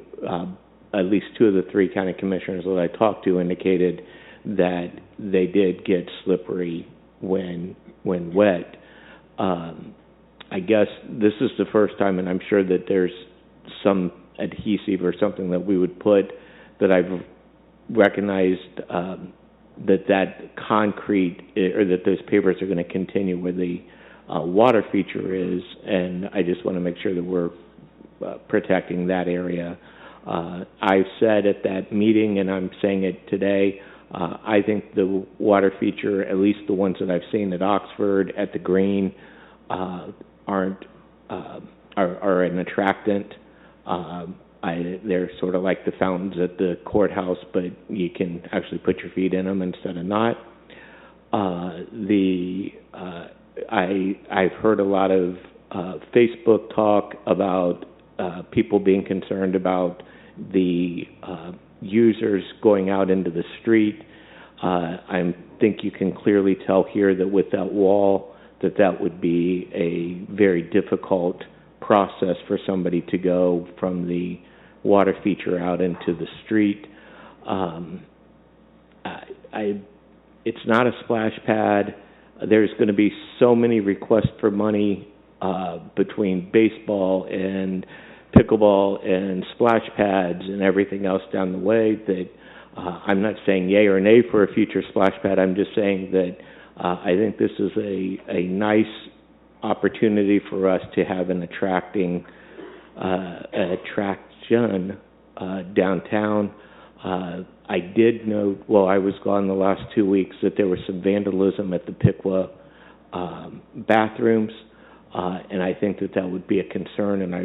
at least two of the three county commissioners that I talked to indicated that they did get slippery when wet. I guess this is the first time, and I'm sure that there's some adhesive or something that we would put, that I've recognized that concrete, or that those pavers are going to continue where the water feature is, and I just want to make sure that we're protecting that area. I said at that meeting, and I'm saying it today, I think the water feature, at least the ones that I've seen at Oxford, at the Green, are an attractant. They're sort of like the fountains at the courthouse, but you can actually put your feet in them instead of not. I've heard a lot of Facebook talk about people being concerned about the users going out into the street. I think you can clearly tell here that with that wall, that would be a very difficult process for somebody to go from the water feature out into the street. It's not a splash pad. There's going to be so many requests for money between baseball and pickleball and splash pads and everything else down the way that I'm not saying yay or nay for a future splash pad. I'm just saying that I think this is a nice opportunity for us to have an attraction downtown. I did note, while I was gone the last 2 weeks, that there was some vandalism at the Piqua bathrooms, and I think that would be a concern, and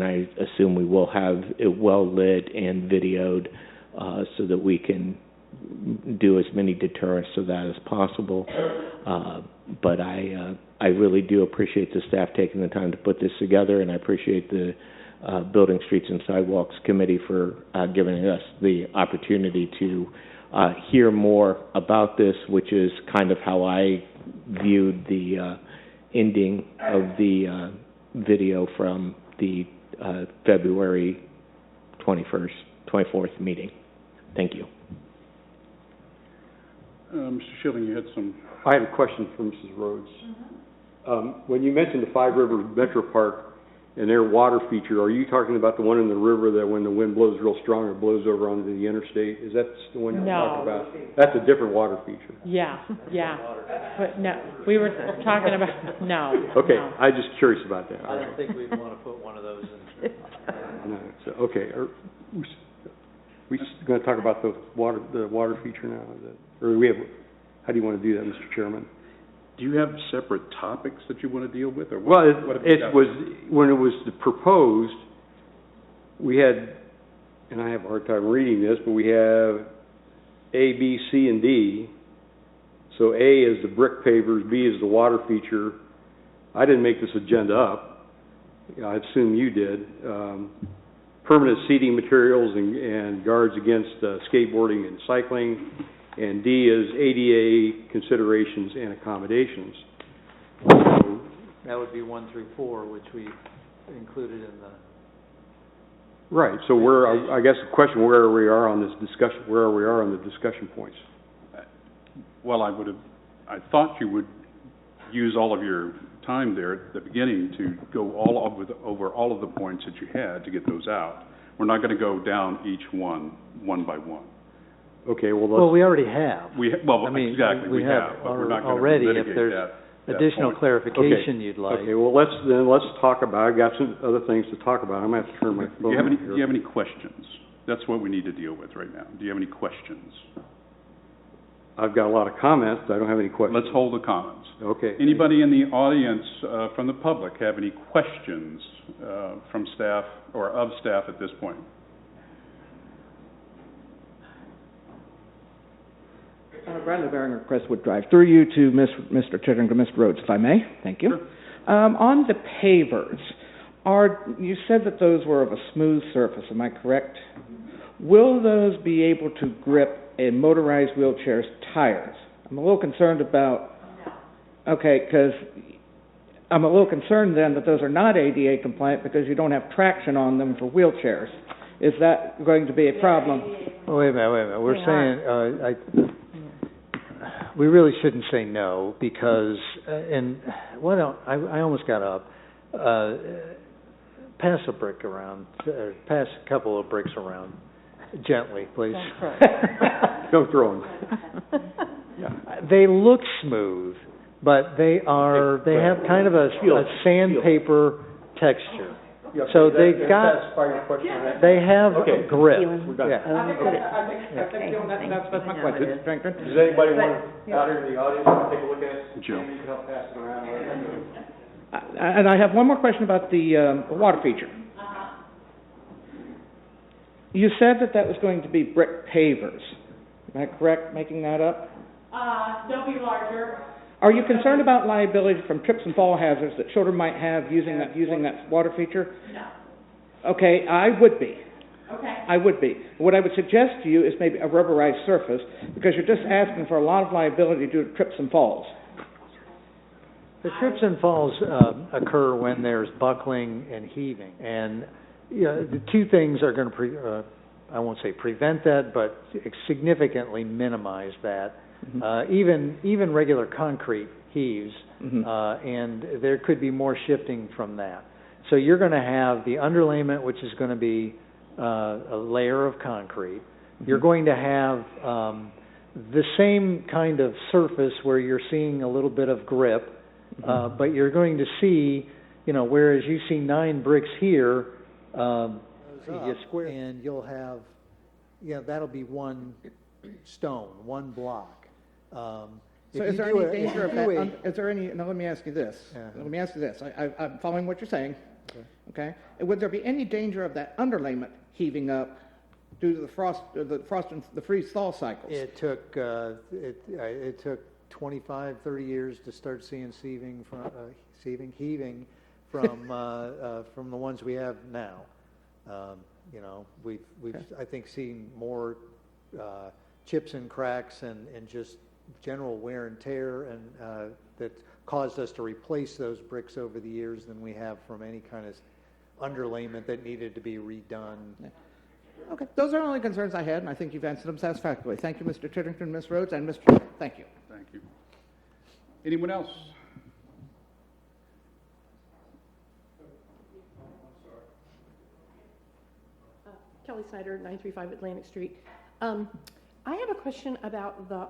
I assume we will have it well lit and videoed so that we can do as many deterrents to that as possible. But I really do appreciate the staff taking the time to put this together, and I appreciate the Building, Streets, and Sidewalks Committee for giving us the opportunity to hear more about this, which is kind of how I viewed the ending of the video from the February 24th meeting. Thank you. Mr. Schilling, you had some... I had a question for Mrs. Rhodes. When you mentioned the Five Rivers Metro Park and their water feature, are you talking about the one in the river that when the wind blows real strong, it blows over onto the interstate? Is that the one you're talking about? That's a different water feature. Yeah. But no, we were talking about, no. Okay, no. I'm just curious about that. I don't think we'd want to put one of those in. No, so, okay. We going to talk about the water feature now? How do you want to do that, Mr. Chairman? Do you have separate topics that you want to deal with, or what? Well, when it was proposed, we had, and I have a hard time reading this, but we have A, B, C, and D. So A is the brick pavers, B is the water feature. I didn't make this agenda up. I assume you did. Permanent seating materials and guards against skateboarding and cycling. And D is ADA considerations and accommodations. So, that would be 1 through 4, which we included in the... Right, so I guess the question, where we are on this discussion, where we are on the discussion points. Well, I thought you would use all of your time there at the beginning to go over all of the points that you had to get those out. We're not going to go down each one by one. Okay, well, we already have. Exactly, we have. But we're not going already, to if there's that additional point. clarification you'd like. Okay, well, let's talk about, I've got some other things to talk about. I'm going to have to turn my phone on here. Do you have any questions? That's what we need to deal with right now. Do you have any questions? I've got a lot of comments, but I don't have any questions. Let's hold the comments. Okay. Anybody in the audience from the public have any questions from staff or of staff at this point? Bradley Beringer, Crestwood Drive. Through you to Mr. Chittenden, to Mr. Rhodes, if I may. Thank you. Sure. On the pavers, you said that those were of a smooth surface, am I correct? Will those be able to grip a motorized wheelchair's tires? I'm a little concerned about... Okay, because I'm a little concerned then that those are not ADA compliant because you don't have traction on them for wheelchairs. Is that going to be a problem? Oh, wait a minute. We're saying, we really shouldn't say no because, I almost got up. Pass a brick around, pass a couple of bricks around, gently, please. Don't throw them. They look smooth, but they have kind of a sandpaper texture. So they have Okay. grip. We're done. Yeah. That's my question. Does anybody want out here in the audience want to take a look at it? Joe. You can help pass it around. And I have one more question about the water feature. You said that was going to be brick pavers. Am I correct making that up? They'll be larger. Are you concerned about liability from trips and fall hazards that children might have using that water feature? No. Okay, I would be. Okay. I would be. What I would suggest to you is maybe a rubberized surface because you're just asking for a lot of liability due to trips and falls. The trips and falls occur when there's buckling and heaving, and the two things are going to I won't say prevent that, but significantly minimize that. Mm-hmm. Even regular concrete heaves, Mm-hmm. and there could be more shifting from that. So you're going to have the underlayment, which is going to be a layer of concrete. Mm-hmm. You're going to have the same kind of surface where you're seeing a little bit of grip, mm-hmm. But you're going to see, whereas you see 9 bricks here, you square, and you'll have, that'll be one stone, one block. So is there any danger of that? Is there any? Now let me ask you this. Let me ask you this. I'm following what you're saying. Okay. Would there be any danger of that underlayment heaving up due to the frost and the freeze-thaw cycles? It took 25, 30 years to start seeing heaving from the ones we have now. We've I think seen more chips and cracks and just general wear and tear, and that caused us to replace those bricks over the years than we have from any kind of underlayment that needed to be redone. Yeah. Okay, those are the only concerns I had, and I think you've answered them satisfactorily. Thank you, Mr. Chittenden, Ms. Rhodes, and Mr. Thank you. Thank you. Anyone else? Kelly Snyder, 935 Atlantic Street. I have a question about the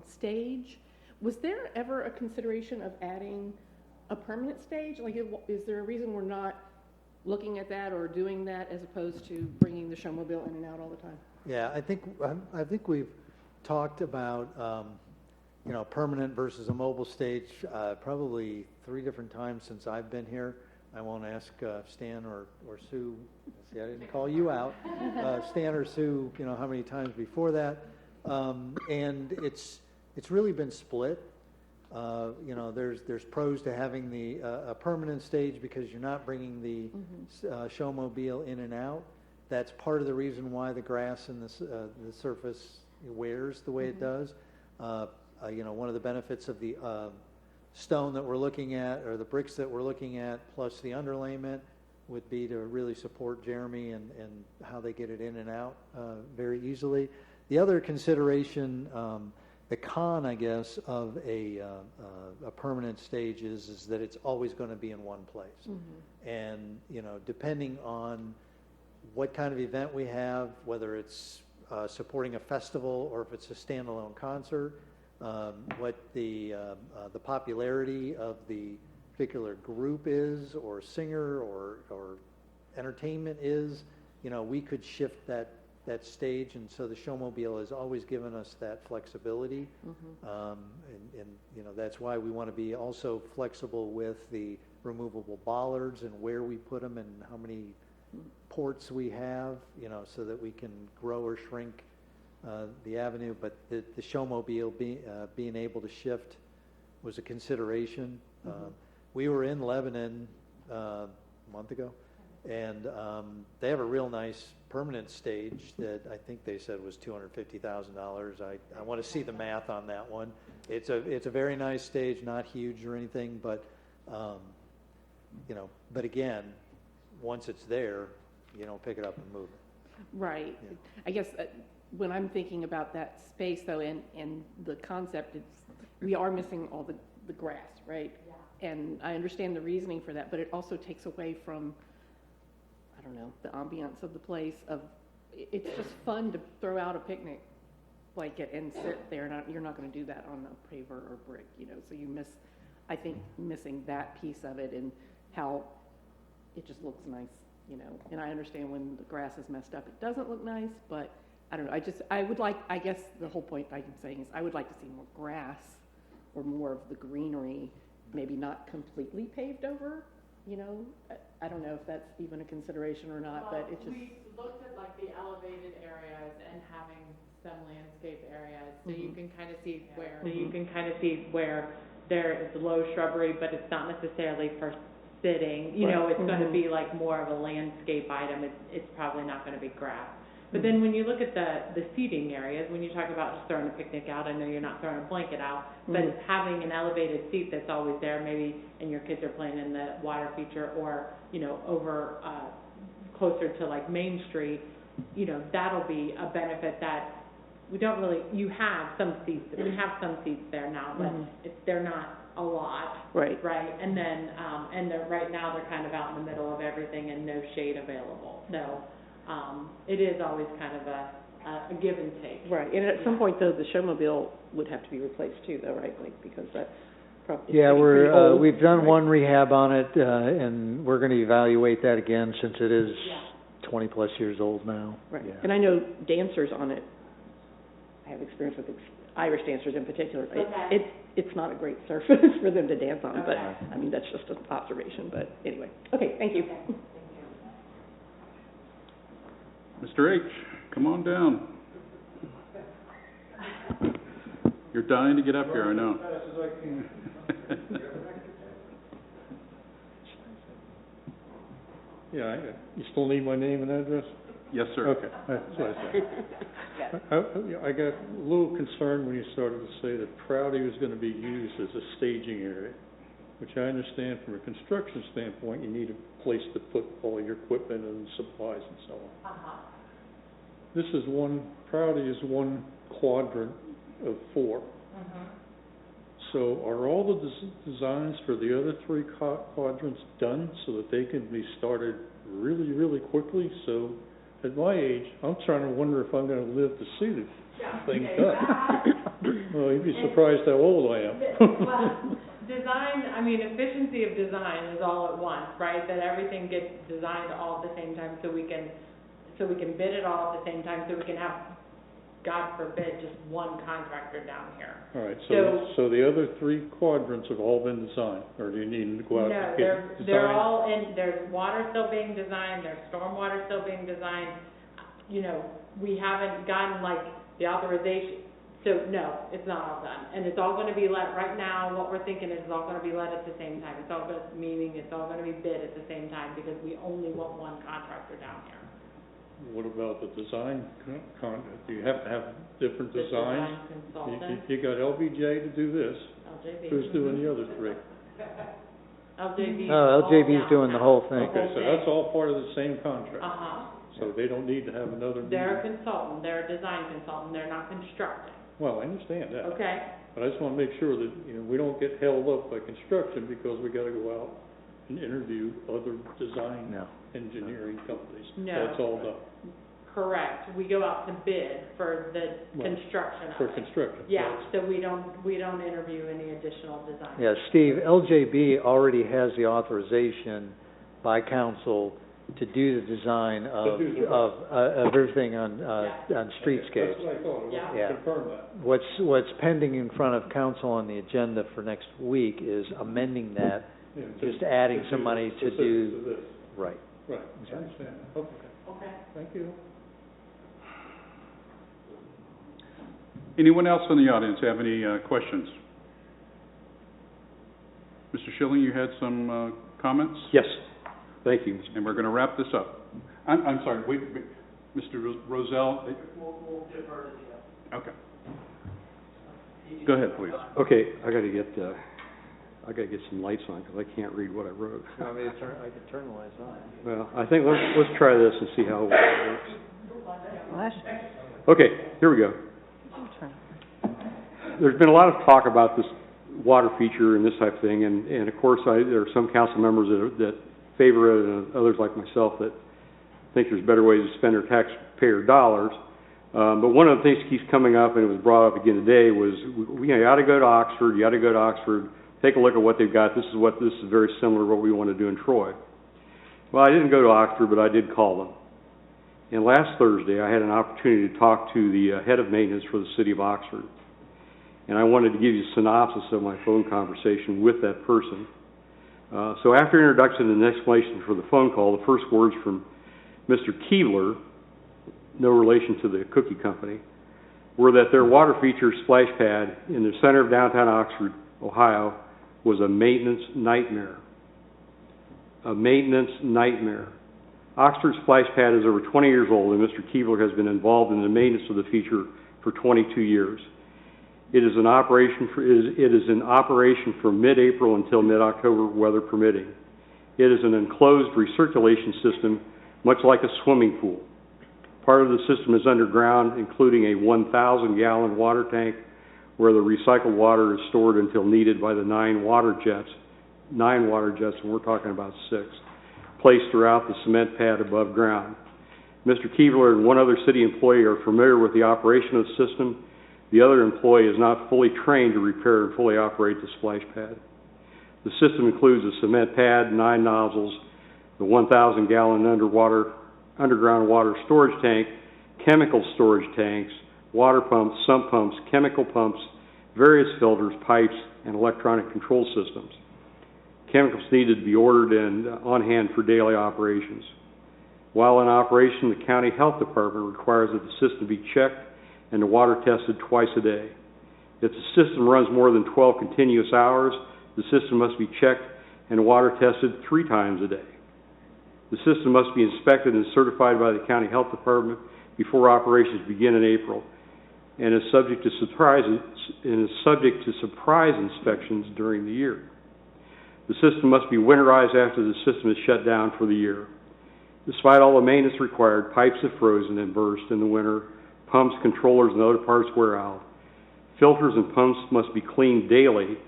stage. Was there ever a consideration of adding a permanent stage? Like, is there a reason we're not looking at that or doing that as opposed to bringing the showmobile in and out all the time? Yeah, I think we've talked about permanent versus a mobile stage probably 3 different times since I've been here. I won't ask Stan or Sue. See, I didn't call you out. Stan or Sue, how many times before that. And it's really been split. There's pros to having a permanent stage because you're not bringing the showmobile in and out. That's part of the reason why the grass and the surface wears the way it does. One of the benefits of the stone that we're looking at, or the bricks that we're looking at, plus the underlayment, would be to really support Jeremy and how they get it in and out very easily. The other consideration, the con, I guess, of a permanent stage is that it's always going to be in one place. Mm-hmm. And, depending on what kind of event we have, whether it's supporting a festival or if it's a standalone concert, what the popularity of the particular group is, or singer, or entertainment is, we could shift that that stage, and so the Showmobile has always given us that flexibility. And, you know, that's why we want to be also flexible with the removable bollards and where we put them and how many ports we have, you know, so that we can grow or shrink the avenue. But the Showmobile being able to shift was a consideration. We were in Lebanon a month ago, and they have a real nice permanent stage that I think they said was $250,000. I want to see the math on that one. It's a very nice stage, not huge or anything, but you know, but again, once it's there, you don't pick it up and move it. Right. Yeah. I guess when I'm thinking about that space though, and the concept, we are missing all the grass, right? Yeah. And I understand the reasoning for that, but it also takes away from, I don't know, the ambiance of the place. It's just fun to throw out a picnic blanket and sit there, and you're not going to do that on a paver or brick, you know. So you miss, I think, missing that piece of it and how it just looks nice, you know. And I understand when the grass is messed up, it doesn't look nice, but I don't know. I would like, I guess the whole point I'm saying is I would like to see more grass or more of the greenery, maybe not completely paved over, you know. I don't know if that's even a consideration or not, but it just... We looked at like the elevated areas and having some landscape areas, so you can kind of see where there is low shrubbery, but it's not necessarily for sitting. You know, it's going to be like more of a landscape item. It's probably not going to be grass. But then when you look at the seating areas, when you talk about just throwing a picnic out, I know you're not throwing a blanket out, but having an elevated seat that's always there, maybe, and your kids are playing in the water feature or, you know, over closer to like Main Street, you know, that'll be a benefit that we don't really, you have some seats, we have some seats there now, but they're not a lot. Right. And then, right now they're kind of out in the middle of everything and no shade available. So, it is always kind of a give and take. Right, and at some point though, the Showmobile would have to be replaced too though, right? Like, because that probably... Yeah, we've done one rehab on it, and we're going to evaluate that again since it is 20 plus years old now. Right, yeah. And I know dancers on it, I have experience with Irish dancers in particular. Okay. It's not a great surface for them to dance on, but I mean, that's just an observation, but anyway. Okay, thank you. Mr. H., come on down. You're dying to get up here, I know. As fast as I can. Yeah, you still need my name and address? Yes, sir. Okay, that's what I said. I got a little concerned when you started to say that Prouty was going to be used as a staging area, which I understand from a construction standpoint, you need a place to put all your equipment and supplies and so on. This is Prouty is one quadrant of 4. So are all the designs for the other 3 quadrants done so that they can be started really, really quickly? So at my age, I'm trying to wonder if I'm going to live to see the thing done. Well, you'd be surprised how old I am. Well, design, I mean, efficiency of design is all at once, right? That everything gets designed all at the same time so we can bid it all at the same time, so we can have, God forbid, just one contractor down here. All right, so the other 3 quadrants have all been designed, or do you need them to go out and get designed? They're all in, there's water still being designed, there's stormwater still being designed. You know, we haven't gotten like the authorization, so no, it's not all done. And it's all gonna be let, right now, what we're thinking is it's all gonna be let at the same time. It's all gonna, meaning it's all gonna be bid at the same time because we only want one contractor down here. What about the design content? Do you have to have different designs? Design consultant. You got LBJ to do this. LJB. Who's doing the other 3? LJB. Oh, LJB's doing the whole thing. Okay, so that's all part of the same contract. Uh-huh. So they don't need to have another meeting? They're a consultant, they're a design consultant, they're not constructing. Well, I understand that. Okay? But I just want to make sure that, you know, we don't get held up by construction because we got to go out and interview other design engineering companies. No. That's all done. Correct. We go out to bid for the construction of For it. construction. Yeah, so we don't interview any additional design. Yeah, Steve, LJB already has the authorization by council to do the design of everything on streetscapes. That's what I thought, I Yeah. want to confirm that. What's pending in front of council on the agenda for next week is amending that, Yeah, just adding to some do money this, to specific do, to this. right. Right, I understand. Okay. Okay. Thank you. Anyone else in the audience have any questions? Mr. Schilling, you had some comments? Yes, thank you. And we're going to wrap this up. I'm sorry, wait, Mr. Roselle? We'll defer to the, Okay. Go ahead, please. Okay, I gotta get some lights on, because I can't read what I wrote. I can turn the lights on. Well, I think let's try this and see how it works. Flash. Okay, here we go. There's been a lot of talk about this water feature and this type of thing, and of course, there are some council members that favor it, and others like myself that think there's better ways to spend our taxpayer dollars. But one of the things that keeps coming up, and it was brought up again today, was you ought to go to Oxford, take a look at what they've got. This is very similar to what we want to do in Troy. Well, I didn't go to Oxford, but I did call them. And last Thursday, I had an opportunity to talk to the head of maintenance for the city of Oxford. And I wanted to give you a synopsis of my phone conversation with that person. So after introduction and an explanation for the phone call, the first words from Mr. Keebler, no relation to the cookie company, were that their water feature splash pad in the center of downtown Oxford, Ohio, was a maintenance nightmare. A maintenance nightmare. Oxford splash pad is over 20 years old, and Mr. Keebler has been involved in the maintenance of the feature for 22 years. It is in operation from mid-April until mid-October, weather permitting. It is an enclosed recirculation system, much like a swimming pool. Part of the system is underground, including a 1,000-gallon water tank where the recycled water is stored until needed by the 9 water jets, and we're talking about 6, placed throughout the cement pad above ground. Mr. Keebler and one other city employee are familiar with the operation of the system. The other employee is not fully trained to repair and fully operate the splash pad. The system includes a cement pad, 9 nozzles, the 1,000-gallon underground water storage tank, chemical storage tanks, water pumps, sump pumps, chemical pumps, various filters, pipes, and electronic control systems. Chemicals needed to be ordered and on hand for daily operations. While in operation, the county health department requires that the system be checked and the water tested twice a day. If the system runs more than 12 continuous hours, the system must be checked and the water tested 3 times a day. The system must be inspected and certified by the county health department before operations begin in April, and is subject to surprise inspections during the year. The system must be winterized after the system is shut down for the year. Despite all the maintenance required, pipes have frozen and burst in the winter, pumps, controllers, and other parts wear out. Filters and pumps must be cleaned daily,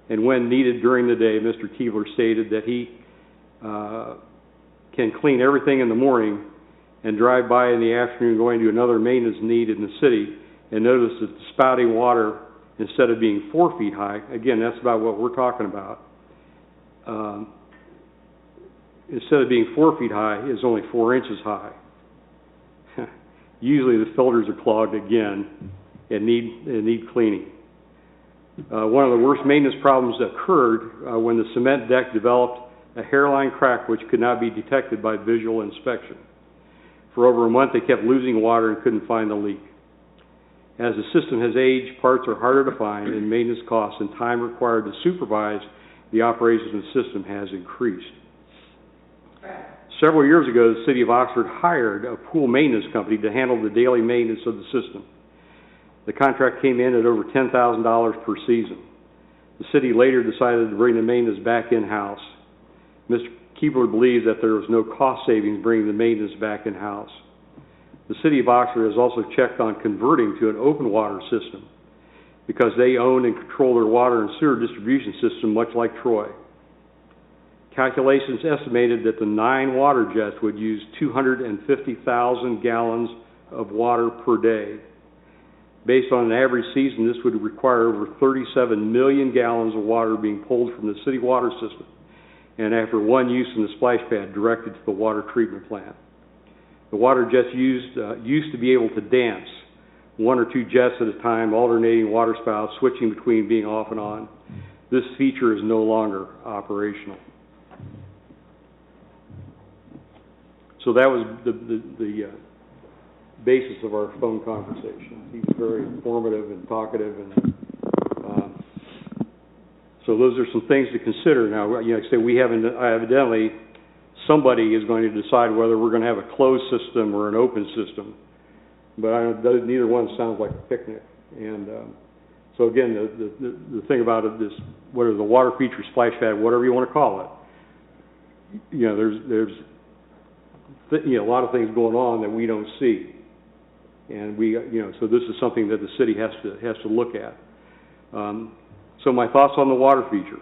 and when needed during the day, Mr. Keebler stated that he can clean everything in the morning and drive by in the afternoon going to another maintenance need in the city and notice that the spouting water, instead of being 4 feet high, again, that's about what we're talking about, instead of being 4 feet high, is only 4 inches high. Usually the filters are clogged again and need cleaning. One of the worst maintenance problems that occurred when the cement deck developed a hairline crack which could not be detected by visual inspection. For over a month they kept losing water and couldn't find the leak. As the system has aged, parts are harder to find, and maintenance costs and time required to supervise the operation of the system has increased. Several years ago, the city of Oxford hired a pool maintenance company to handle the daily maintenance of the system. The contract came in at over $10,000 per season. The city later decided to bring the maintenance back in-house. Mr. Keebler believes that there was no cost savings bringing the maintenance back in-house. The city of Oxford has also checked on converting to an open water system because they own and control their water and sewer distribution system, much like Troy. Calculations estimated that the 9 water jets would use 250,000 gallons of water per day. Based on an average season, this would require over 37 million gallons of water being pulled from the city water system and after one use in the splash pad, directed to the water treatment plant. The water jets used to be able to dance, one or two jets at a time, alternating water spouts, switching between being off and on. This feature is no longer operational. So that was the basis of our phone conversation. He was very informative and talkative, and so those are some things to consider. Now, you know, like I say, we haven't, evidently, somebody is going to decide whether we're going to have a closed system or an open system. But neither one sounds like a picnic. And so again, the thing about it is, whether the water feature, splash pad, whatever you want to call it, you know, there's you know, a lot of things going on that we don't see. And we, you know, so this is something that the city has to look at. So my thoughts on the water feature.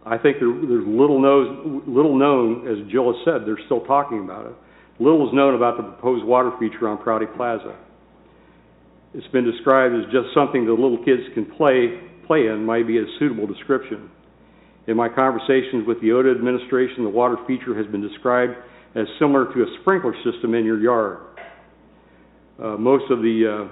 I think there's little known, as Jill has said, they're still talking about it. Little is known about the proposed water feature on Prouty Plaza. It's been described as just something that little kids can play in, might be a suitable description. In my conversations with the OTA administration, the water feature has been described as similar to a sprinkler system in your yard. Most of the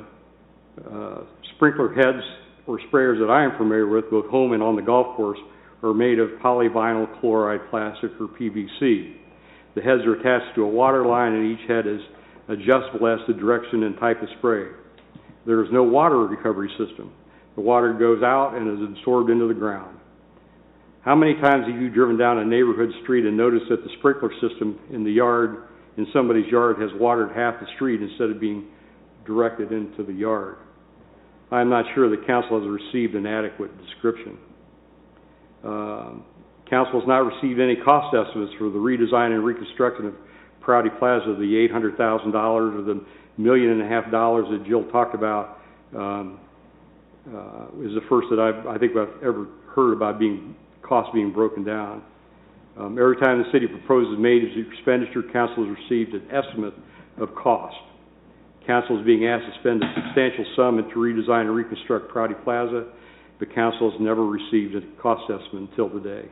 sprinkler heads or sprayers that I am familiar with, both home and on the golf course, are made of polyvinyl chloride plastic, or PVC. The heads are attached to a water line, and each head is adjustable as to direction and type of spray. There is no water recovery system. The water goes out and is absorbed into the ground. How many times have you driven down a neighborhood street and noticed that the sprinkler system in the yard, in somebody's yard, has watered half the street instead of being directed into the yard? I'm not sure the council has received an adequate description. Council has not received any cost estimates for the redesign and reconstruction of Prouty Plaza. The $800,000 or the $1.5 million that Jill talked about is the first that I think I've ever heard about costs being broken down. Every time the city proposes major expenditure, council has received an estimate of cost. Council is being asked to spend a substantial sum to redesign and reconstruct Prouty Plaza, but council has never received a cost estimate until today.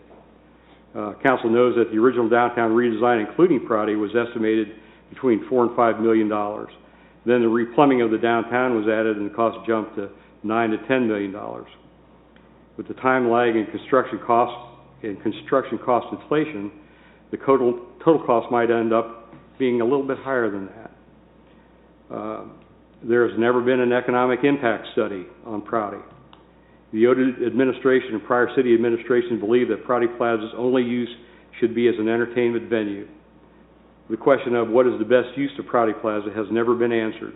Council knows that the original downtown redesign, including Prouty, was estimated between $4 and $5 million. Then the replumbing of the downtown was added, and the cost jumped to $9 to $10 million. With the time lag in construction costs and construction cost inflation, the total cost might end up being a little bit higher than that. There has never been an economic impact study on Prouty. The OTA administration and prior city administrations believe that Prouty Plaza's only use should be as an entertainment venue. The question of what is the best use of Prouty Plaza has never been answered.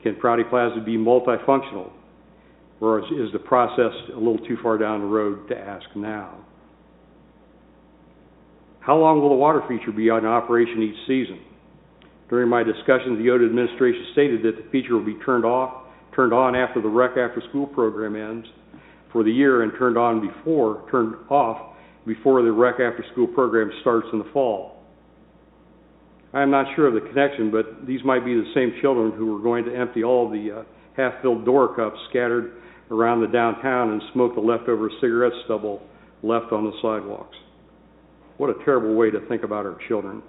Can Prouty Plaza be multifunctional, or is the process a little too far down the road to ask now? How long will the water feature be in operation each season? During my discussions, the OTA administration stated that the feature will be turned on after the rec after school program ends for the year, and turned off before the rec after school program starts in the fall. I am not sure of the connection, but these might be the same children who are going to empty all of the half-filled door cups scattered around the downtown and smoke the leftover cigarette stubble left on the sidewalks. What a terrible way to think about our children.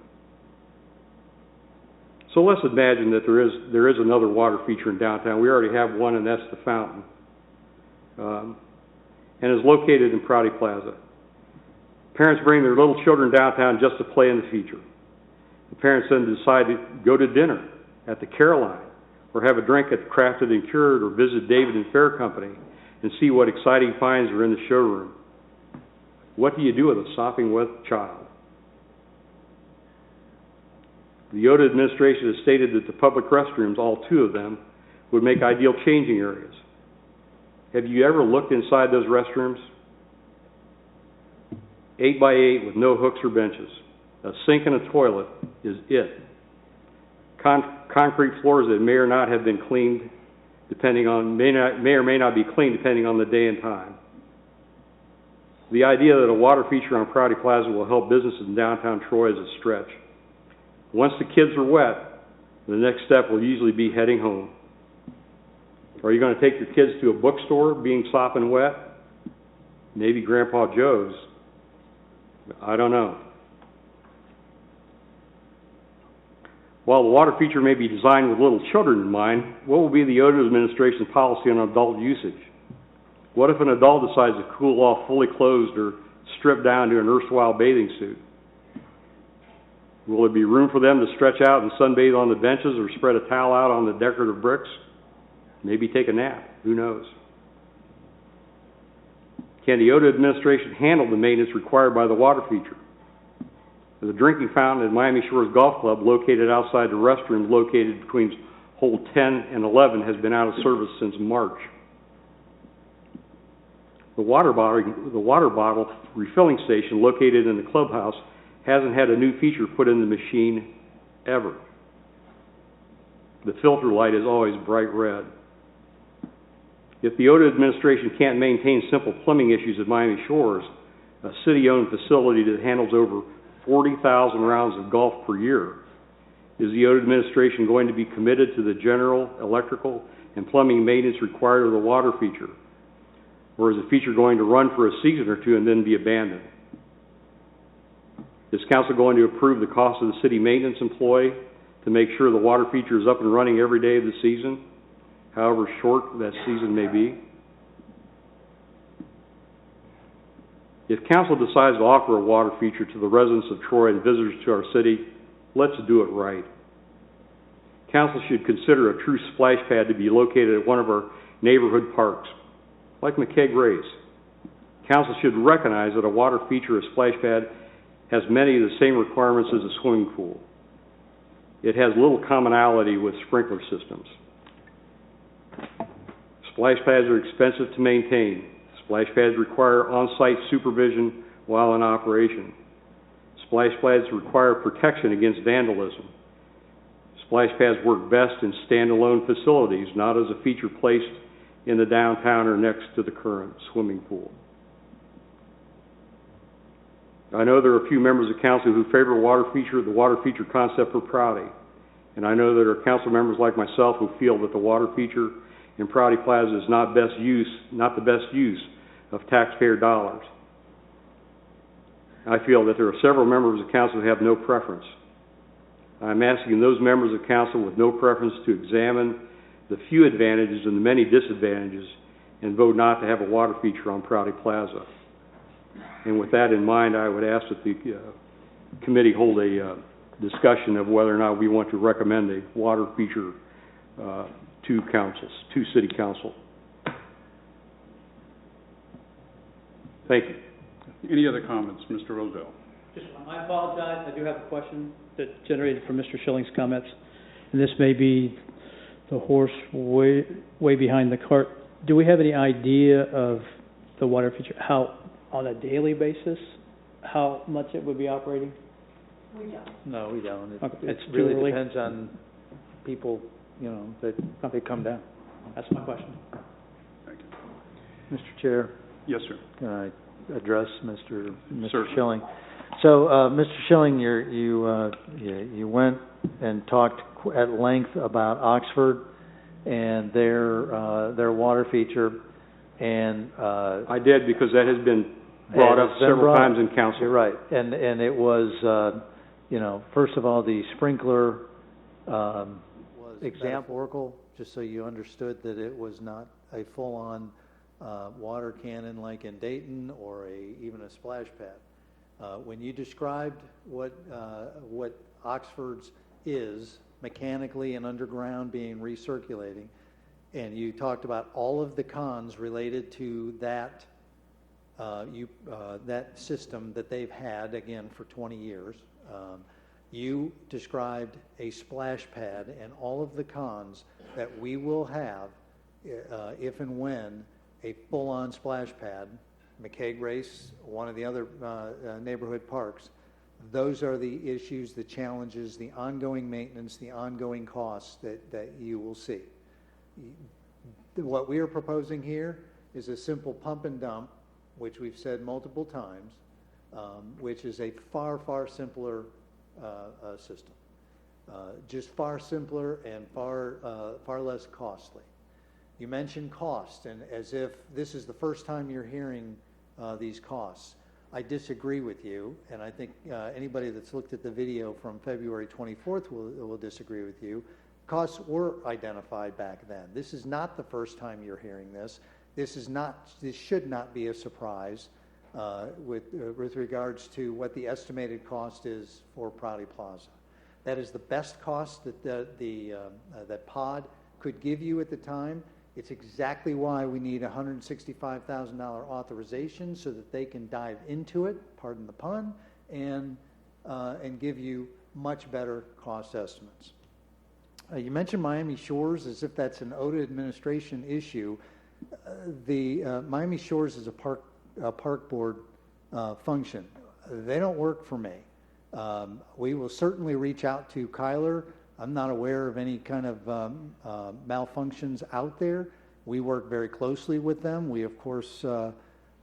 So let's imagine that there is another water feature in downtown. We already have one, and that's the fountain, and is located in Prouty Plaza. Parents bring their little children downtown just to play in the feature. The parents then decide to go to dinner at the Caroline, or have a drink at the Crafted and Cured, or visit David and Fair Company and see what exciting finds are in the showroom. What do you do with a sopping wet child? The OTA administration has stated that the public restrooms, all two of them, would make ideal changing areas. Have you ever looked inside those restrooms? 8 by 8 with no hooks or benches. A sink and a toilet is it. Concrete floors that may or not have been cleaned, may or may not be cleaned depending on the day and time. The idea that a water feature on Prouty Plaza will help businesses in downtown Troy is a stretch. Once the kids are wet, the next step will usually be heading home. Are you going to take your kids to a bookstore being sopping wet? Maybe Grandpa Joe's. I don't know. While the water feature may be designed with little children in mind, what will be the odor administration's policy on adult usage? What if an adult decides to cool off fully clothed or stripped down to an erstwhile bathing suit? Will there be room for them to stretch out and sunbathe on the benches or spread a towel out on the decorative bricks? Maybe take a nap, who knows? Can the odor administration handle the maintenance required by the water feature? The drinking fountain at Miami Shores Golf Club, located outside the restrooms located between hole 10 and 11, has been out of service since March. The water bottle refilling station located in the clubhouse hasn't had a new feature put in the machine ever. The filter light is always bright red. If the odor administration can't maintain simple plumbing issues at Miami Shores, a city-owned facility that handles over 40,000 rounds of golf per year, is the odor administration going to be committed to the general electrical and plumbing maintenance required of the water feature? Or is the feature going to run for a season or two and then be abandoned? Is council going to approve the cost of the city maintenance employee to make sure the water feature is up and running every day of the season, however short that season may be? If council decides to offer a water feature to the residents of Troy and visitors to our city, let's do it right. Council should consider a true splash pad to be located at one of our neighborhood parks, like McKeag Race. Council should recognize that a water feature or splash pad has many of the same requirements as a swimming pool. It has little commonality with sprinkler systems. Splash pads are expensive to maintain. Splash pads require on-site supervision while in operation. Splash pads require protection against vandalism. Splash pads work best in standalone facilities, not as a feature placed in the downtown or next to the current swimming pool. I know there are a few members of council who favor the water feature concept for Prouty. And I know there are council members like myself who feel that the water feature in Prouty Plaza is not the best use of taxpayer dollars. I feel that there are several members of council who have no preference. I'm asking those members of council with no preference to examine the few advantages and the many disadvantages and vote not to have a water feature on Prouty Plaza. And with that in mind, I would ask that the committee hold a discussion of whether or not we want to recommend a water feature to City Council. Thank you. Any other comments, Mr. Roselle? Just one. I apologize. I do have a question that generated from Mr. Schilling's comments, and this may be the horse way behind the cart. Do we have any idea of the water feature, how, on a daily basis, how much it would be operating? We don't. No, we don't. Okay. It really depends on people, that they come down. That's my question. Thank you. Mr. Chair, Yes, sir. can I address Mr. Certainly. Schilling? So, Mr. Schilling, you went and talked at length about Oxford and their water feature, and I did, because that has been brought up several times in council. You're right, and it was, first of all, the sprinkler was metaphorical, just so you understood that it was not a full-on water cannon like in Dayton or even a splash pad. When you described what Oxford's is mechanically and underground being recirculating, and you talked about all of the cons related to that that system that they've had, again, for 20 years. You described a splash pad and all of the cons that we will have if and when a full-on splash pad, McKeag Race, one of the other neighborhood parks. Those are the issues, the challenges, the ongoing maintenance, the ongoing costs that you will see. What we are proposing here is a simple pump and dump, which we've said multiple times, which is a far, far simpler system. Just far simpler and far less costly. You mentioned cost, and as if this is the first time you're hearing these costs. I disagree with you, and I think anybody that's looked at the video from February 24th will disagree with you. Costs were identified back then. This is not the first time you're hearing this. This should not be a surprise with regards to what the estimated cost is for Prouty Plaza. That is the best cost that that POD could give you at the time. It's exactly why we need a $165,000 authorization so that they can dive into it, pardon the pun, and give you much better cost estimates. You mentioned Miami Shores as if that's an OTA administration issue. The Miami Shores is a park board function. They don't work for me. We will certainly reach out to Kyler. I'm not aware of any kind of malfunctions out there. We work very closely with them. We, of course,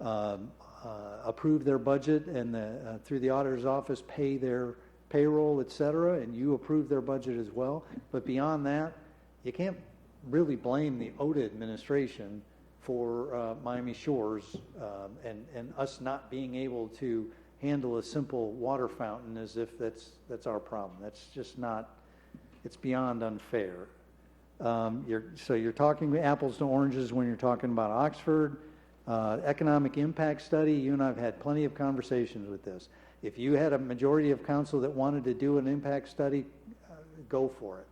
approve their budget and through the auditor's office pay their payroll, et cetera, and you approve their budget as well. But beyond that, you can't really blame the OTA administration for Miami Shores and us not being able to handle a simple water fountain as if that's our problem. That's just not. It's beyond unfair. You're talking apples to oranges when you're talking about Oxford. Economic impact study, you and I have had plenty of conversations with this. If you had a majority of council that wanted to do an impact study, go for it.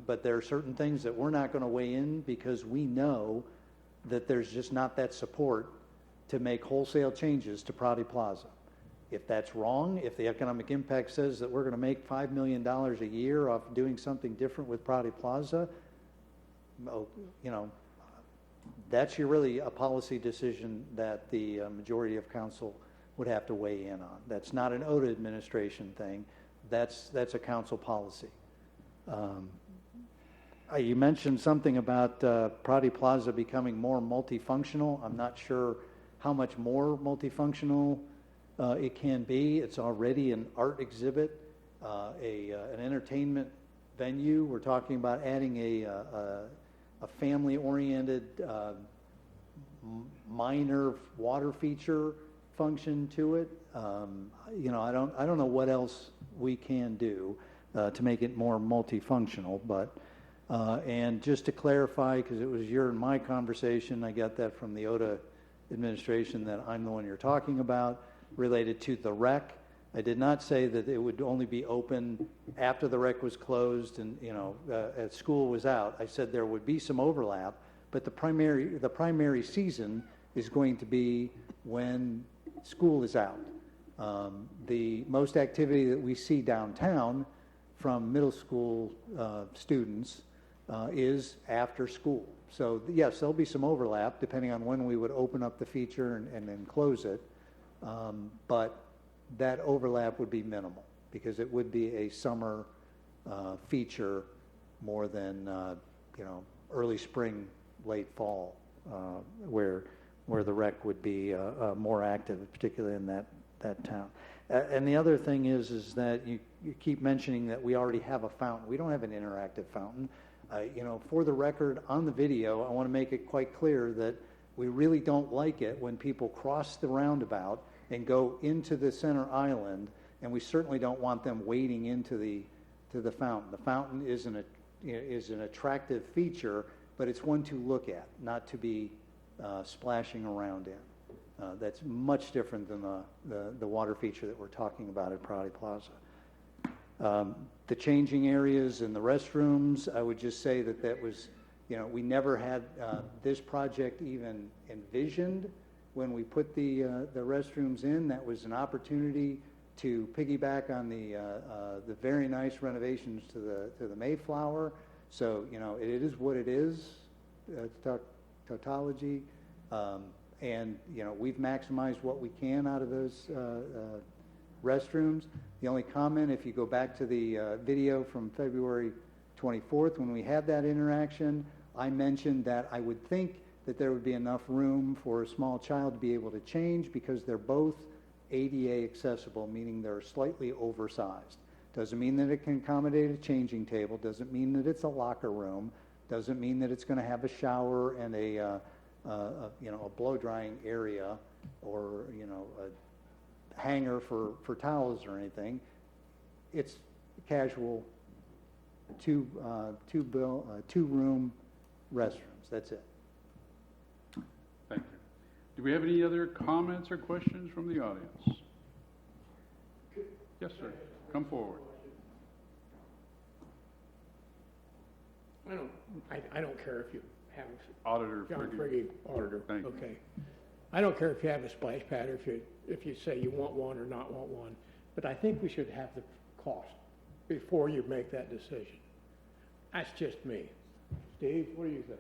But there are certain things that we're not going to weigh in because we know that there's just not that support to make wholesale changes to Prouty Plaza. If that's wrong, if the economic impact says that we're going to make $5 million a year off doing something different with Prouty Plaza, that's really a policy decision that the majority of council would have to weigh in on. That's not an OTA administration thing. That's a council policy. You mentioned something about Prouty Plaza becoming more multifunctional. I'm not sure how much more multifunctional it can be. It's already an art exhibit, an entertainment venue. We're talking about adding a family-oriented minor water feature function to it. I don't know what else we can do to make it more multifunctional. But and just to clarify, because it was your and my conversation, I got that from the OTA administration that I'm the one you're talking about, related to the rec. I did not say that it would only be open after the rec was closed and as school was out. I said there would be some overlap, but the primary season is going to be when school is out. The most activity that we see downtown from middle school students is after school. So yes, there'll be some overlap depending on when we would open up the feature and then close it. But that overlap would be minimal because it would be a summer feature more than early spring, late fall, where the rec would be more active, particularly in that town. And the other thing is that you keep mentioning that we already have a fountain. We don't have an interactive fountain. For the record, on the video, I want to make it quite clear that we really don't like it when people cross the roundabout and go into the center island, and we certainly don't want them wading into the fountain. The fountain is an attractive feature, but it's one to look at, not to be splashing around in. That's much different than the water feature that we're talking about at Prouty Plaza. The changing areas and the restrooms, I would just say that was, we never had this project even envisioned. When we put the restrooms in, that was an opportunity to piggyback on the very nice renovations to the Mayflower. So it is what it is, tautology, and we've maximized what we can out of those restrooms. The only comment, if you go back to the video from February 24th when we had that interaction, I mentioned that I would think that there would be enough room for a small child to be able to change because they're both ADA accessible, meaning they're slightly oversized. Doesn't mean that it can accommodate a changing table, doesn't mean that it's a locker room, doesn't mean that it's going to have a shower and a blow drying area or hanger for towels or anything. It's casual, two-room restrooms, that's it. Thank you. Do we have any other comments or questions from the audience? Yes, sir. Come forward. I don't care if you have. Auditor John Frigge. Frigge, auditor. Thank you. Okay. I don't care if you have a splash pad or if you say you want one or not want one, but I think we should have the cost before you make that decision. That's just me. Steve, what do you think?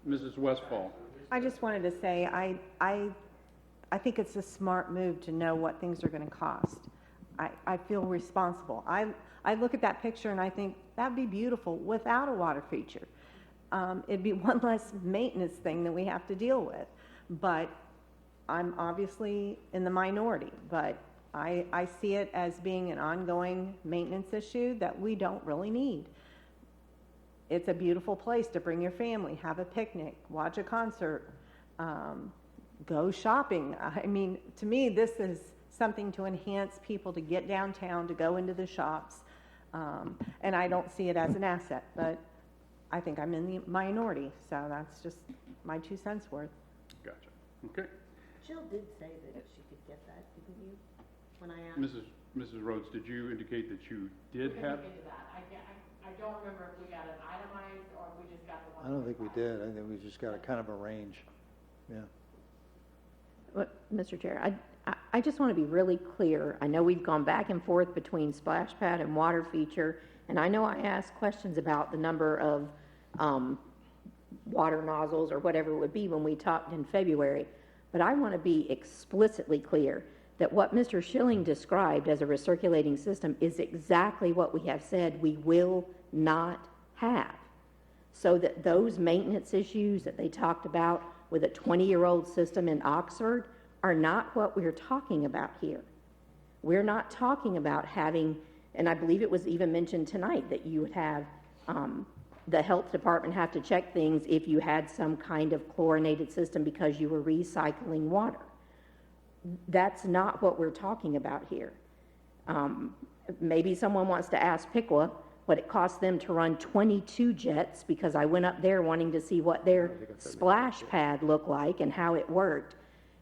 Mrs. Westfall. I just wanted to say, I think it's a smart move to know what things are gonna cost. I feel responsible. I look at that picture and I think, that'd be beautiful without a water feature. It'd be one less maintenance thing that we have to deal with. But I'm obviously in the minority, but I see it as being an ongoing maintenance issue that we don't really need. It's a beautiful place to bring your family, have a picnic, watch a concert, go shopping. I mean, to me, this is something to enhance people to get downtown, to go into the shops. And I don't see it as an asset, but I think I'm in the minority, so that's just my 2 cents worth. Gotcha. Okay. Jill did say that she could get that, didn't you? When I asked. Mrs. Rhodes, did you indicate that you did have? I don't remember if we got it itemized or if we just got the one. I don't think we did. I think we just got a kind of a range, yeah. Well, Mr. Chair, I just want to be really clear. I know we've gone back and forth between splash pad and water feature, and I know I asked questions about the number of water nozzles or whatever it would be when we talked in February, but I want to be explicitly clear that what Mr. Schilling described as a recirculating system is exactly what we have said we will not have. So that those maintenance issues that they talked about with a 20-year-old system in Oxford are not what we're talking about here. We're not talking about having, and I believe it was even mentioned tonight, that you would have the health department have to check things if you had some kind of chlorinated system because you were recycling water. That's not what we're talking about here. Maybe someone wants to ask Piqua what it costs them to run 22 jets, because I went up there wanting to see what their splash pad looked like and how it worked.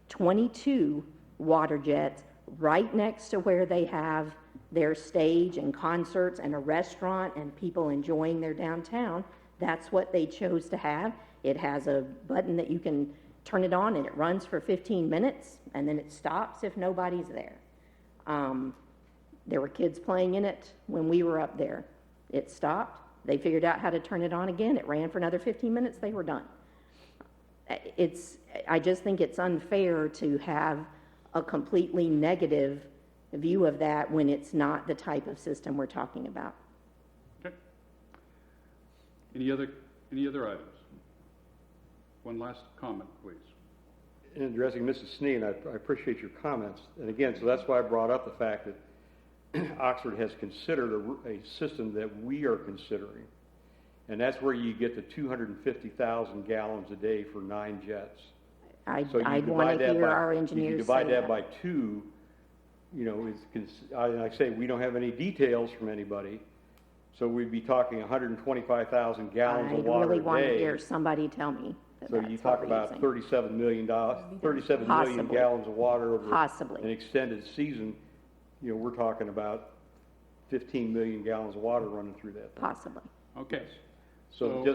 22 water jets right next to where they have their stage and concerts and a restaurant and people enjoying their downtown. That's what they chose to have. It has a button that you can turn it on and it runs for 15 minutes and then it stops if nobody's there. There were kids playing in it when we were up there. It stopped. They figured out how to turn it on again. It ran for another 15 minutes. They were done. I just think it's unfair to have a completely negative view of that when it's not the type of system we're talking about. Okay. Any other items? One last comment, please. In addressing Mrs. Sneen, I appreciate your comments. And again, so that's why I brought up the fact that Oxford has considered a system that we are considering. And that's where you get the 250,000 gallons a day for 9 jets. I'd want to hear our engineers say you divide that by 2, you know, I say we don't have any details from anybody, so we'd be talking 125,000 gallons of water a day. I really want to hear somebody tell me that So you talk about $37 million gallons of water over an extended season. You know, we're talking about 15 million gallons of water running through that thing. Possibly. Okay. So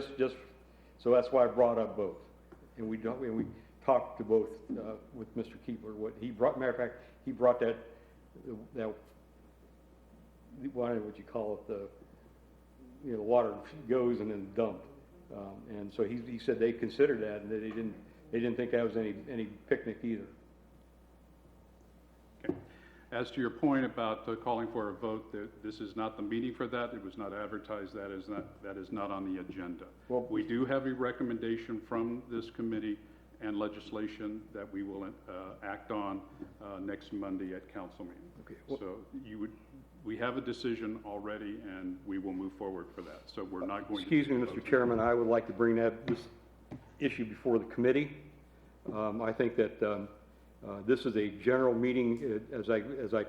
so that's why I brought up both. And we talked to both, with Mr. Keepler, what he brought, matter of fact, he brought that, what you call it, the water goes and then dumped. And so he said they considered that and that they didn't think that was any picnic either. Okay. As to your point about calling for a vote, this is not the meeting for that. It was not advertised. That is not on the agenda. Well, we do have a recommendation from this committee and legislation that we will act on next Monday at council meeting. Okay. Well, so we have a decision already, and we will move forward for that. So we're not going to... Excuse me, Mr. Chairman, I would like to bring this issue before the committee. I think that this is a general meeting, as I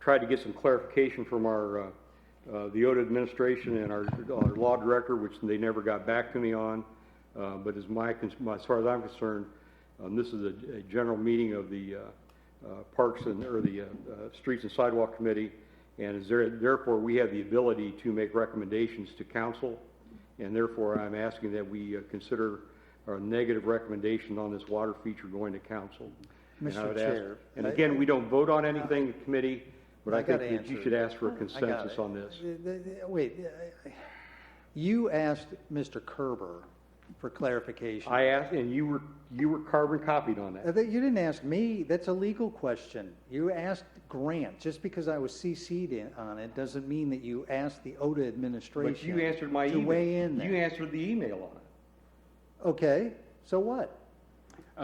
tried to get some clarification from the OTA administration and our law director, which they never got back to me on. But as far as I'm concerned, this is a general meeting of the Parks or the Streets and Sidewalk Committee, and therefore we have the ability to make recommendations to council, and therefore I'm asking that we consider our negative recommendation on this water feature going to council. Mr. Chair. And again, we don't vote on anything in committee, but I think that you should ask for a I got consensus it. on this. Wait, you asked Mr. Kerber for clarification. I asked, and you were carbon copied on that. You didn't ask me, that's a legal question. You asked Grant. Just because I was CC'd on it doesn't mean that you asked the OTA administration. But you answered my to email. weigh in there. You answered the email on it. Okay, so what?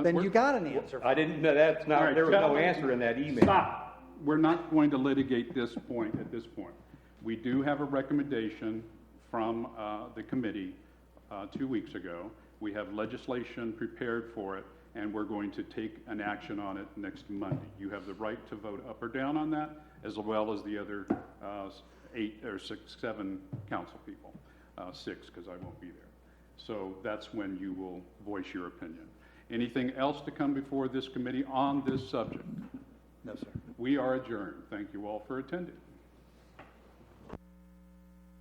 Then you got an answer. I didn't, no, that's not, All right, there was no gentlemen, answer in that email. Stop. We're not going to litigate this point at this point. We do have a recommendation from the committee 2 weeks ago. We have legislation prepared for it, and we're going to take an action on it next Monday. You have the right to vote up or down on that, as well as the other 7 council people. 6, because I won't be there. So that's when you will voice your opinion. Anything else to come before this committee on this subject? No, sir. We are adjourned. Thank you all for attending.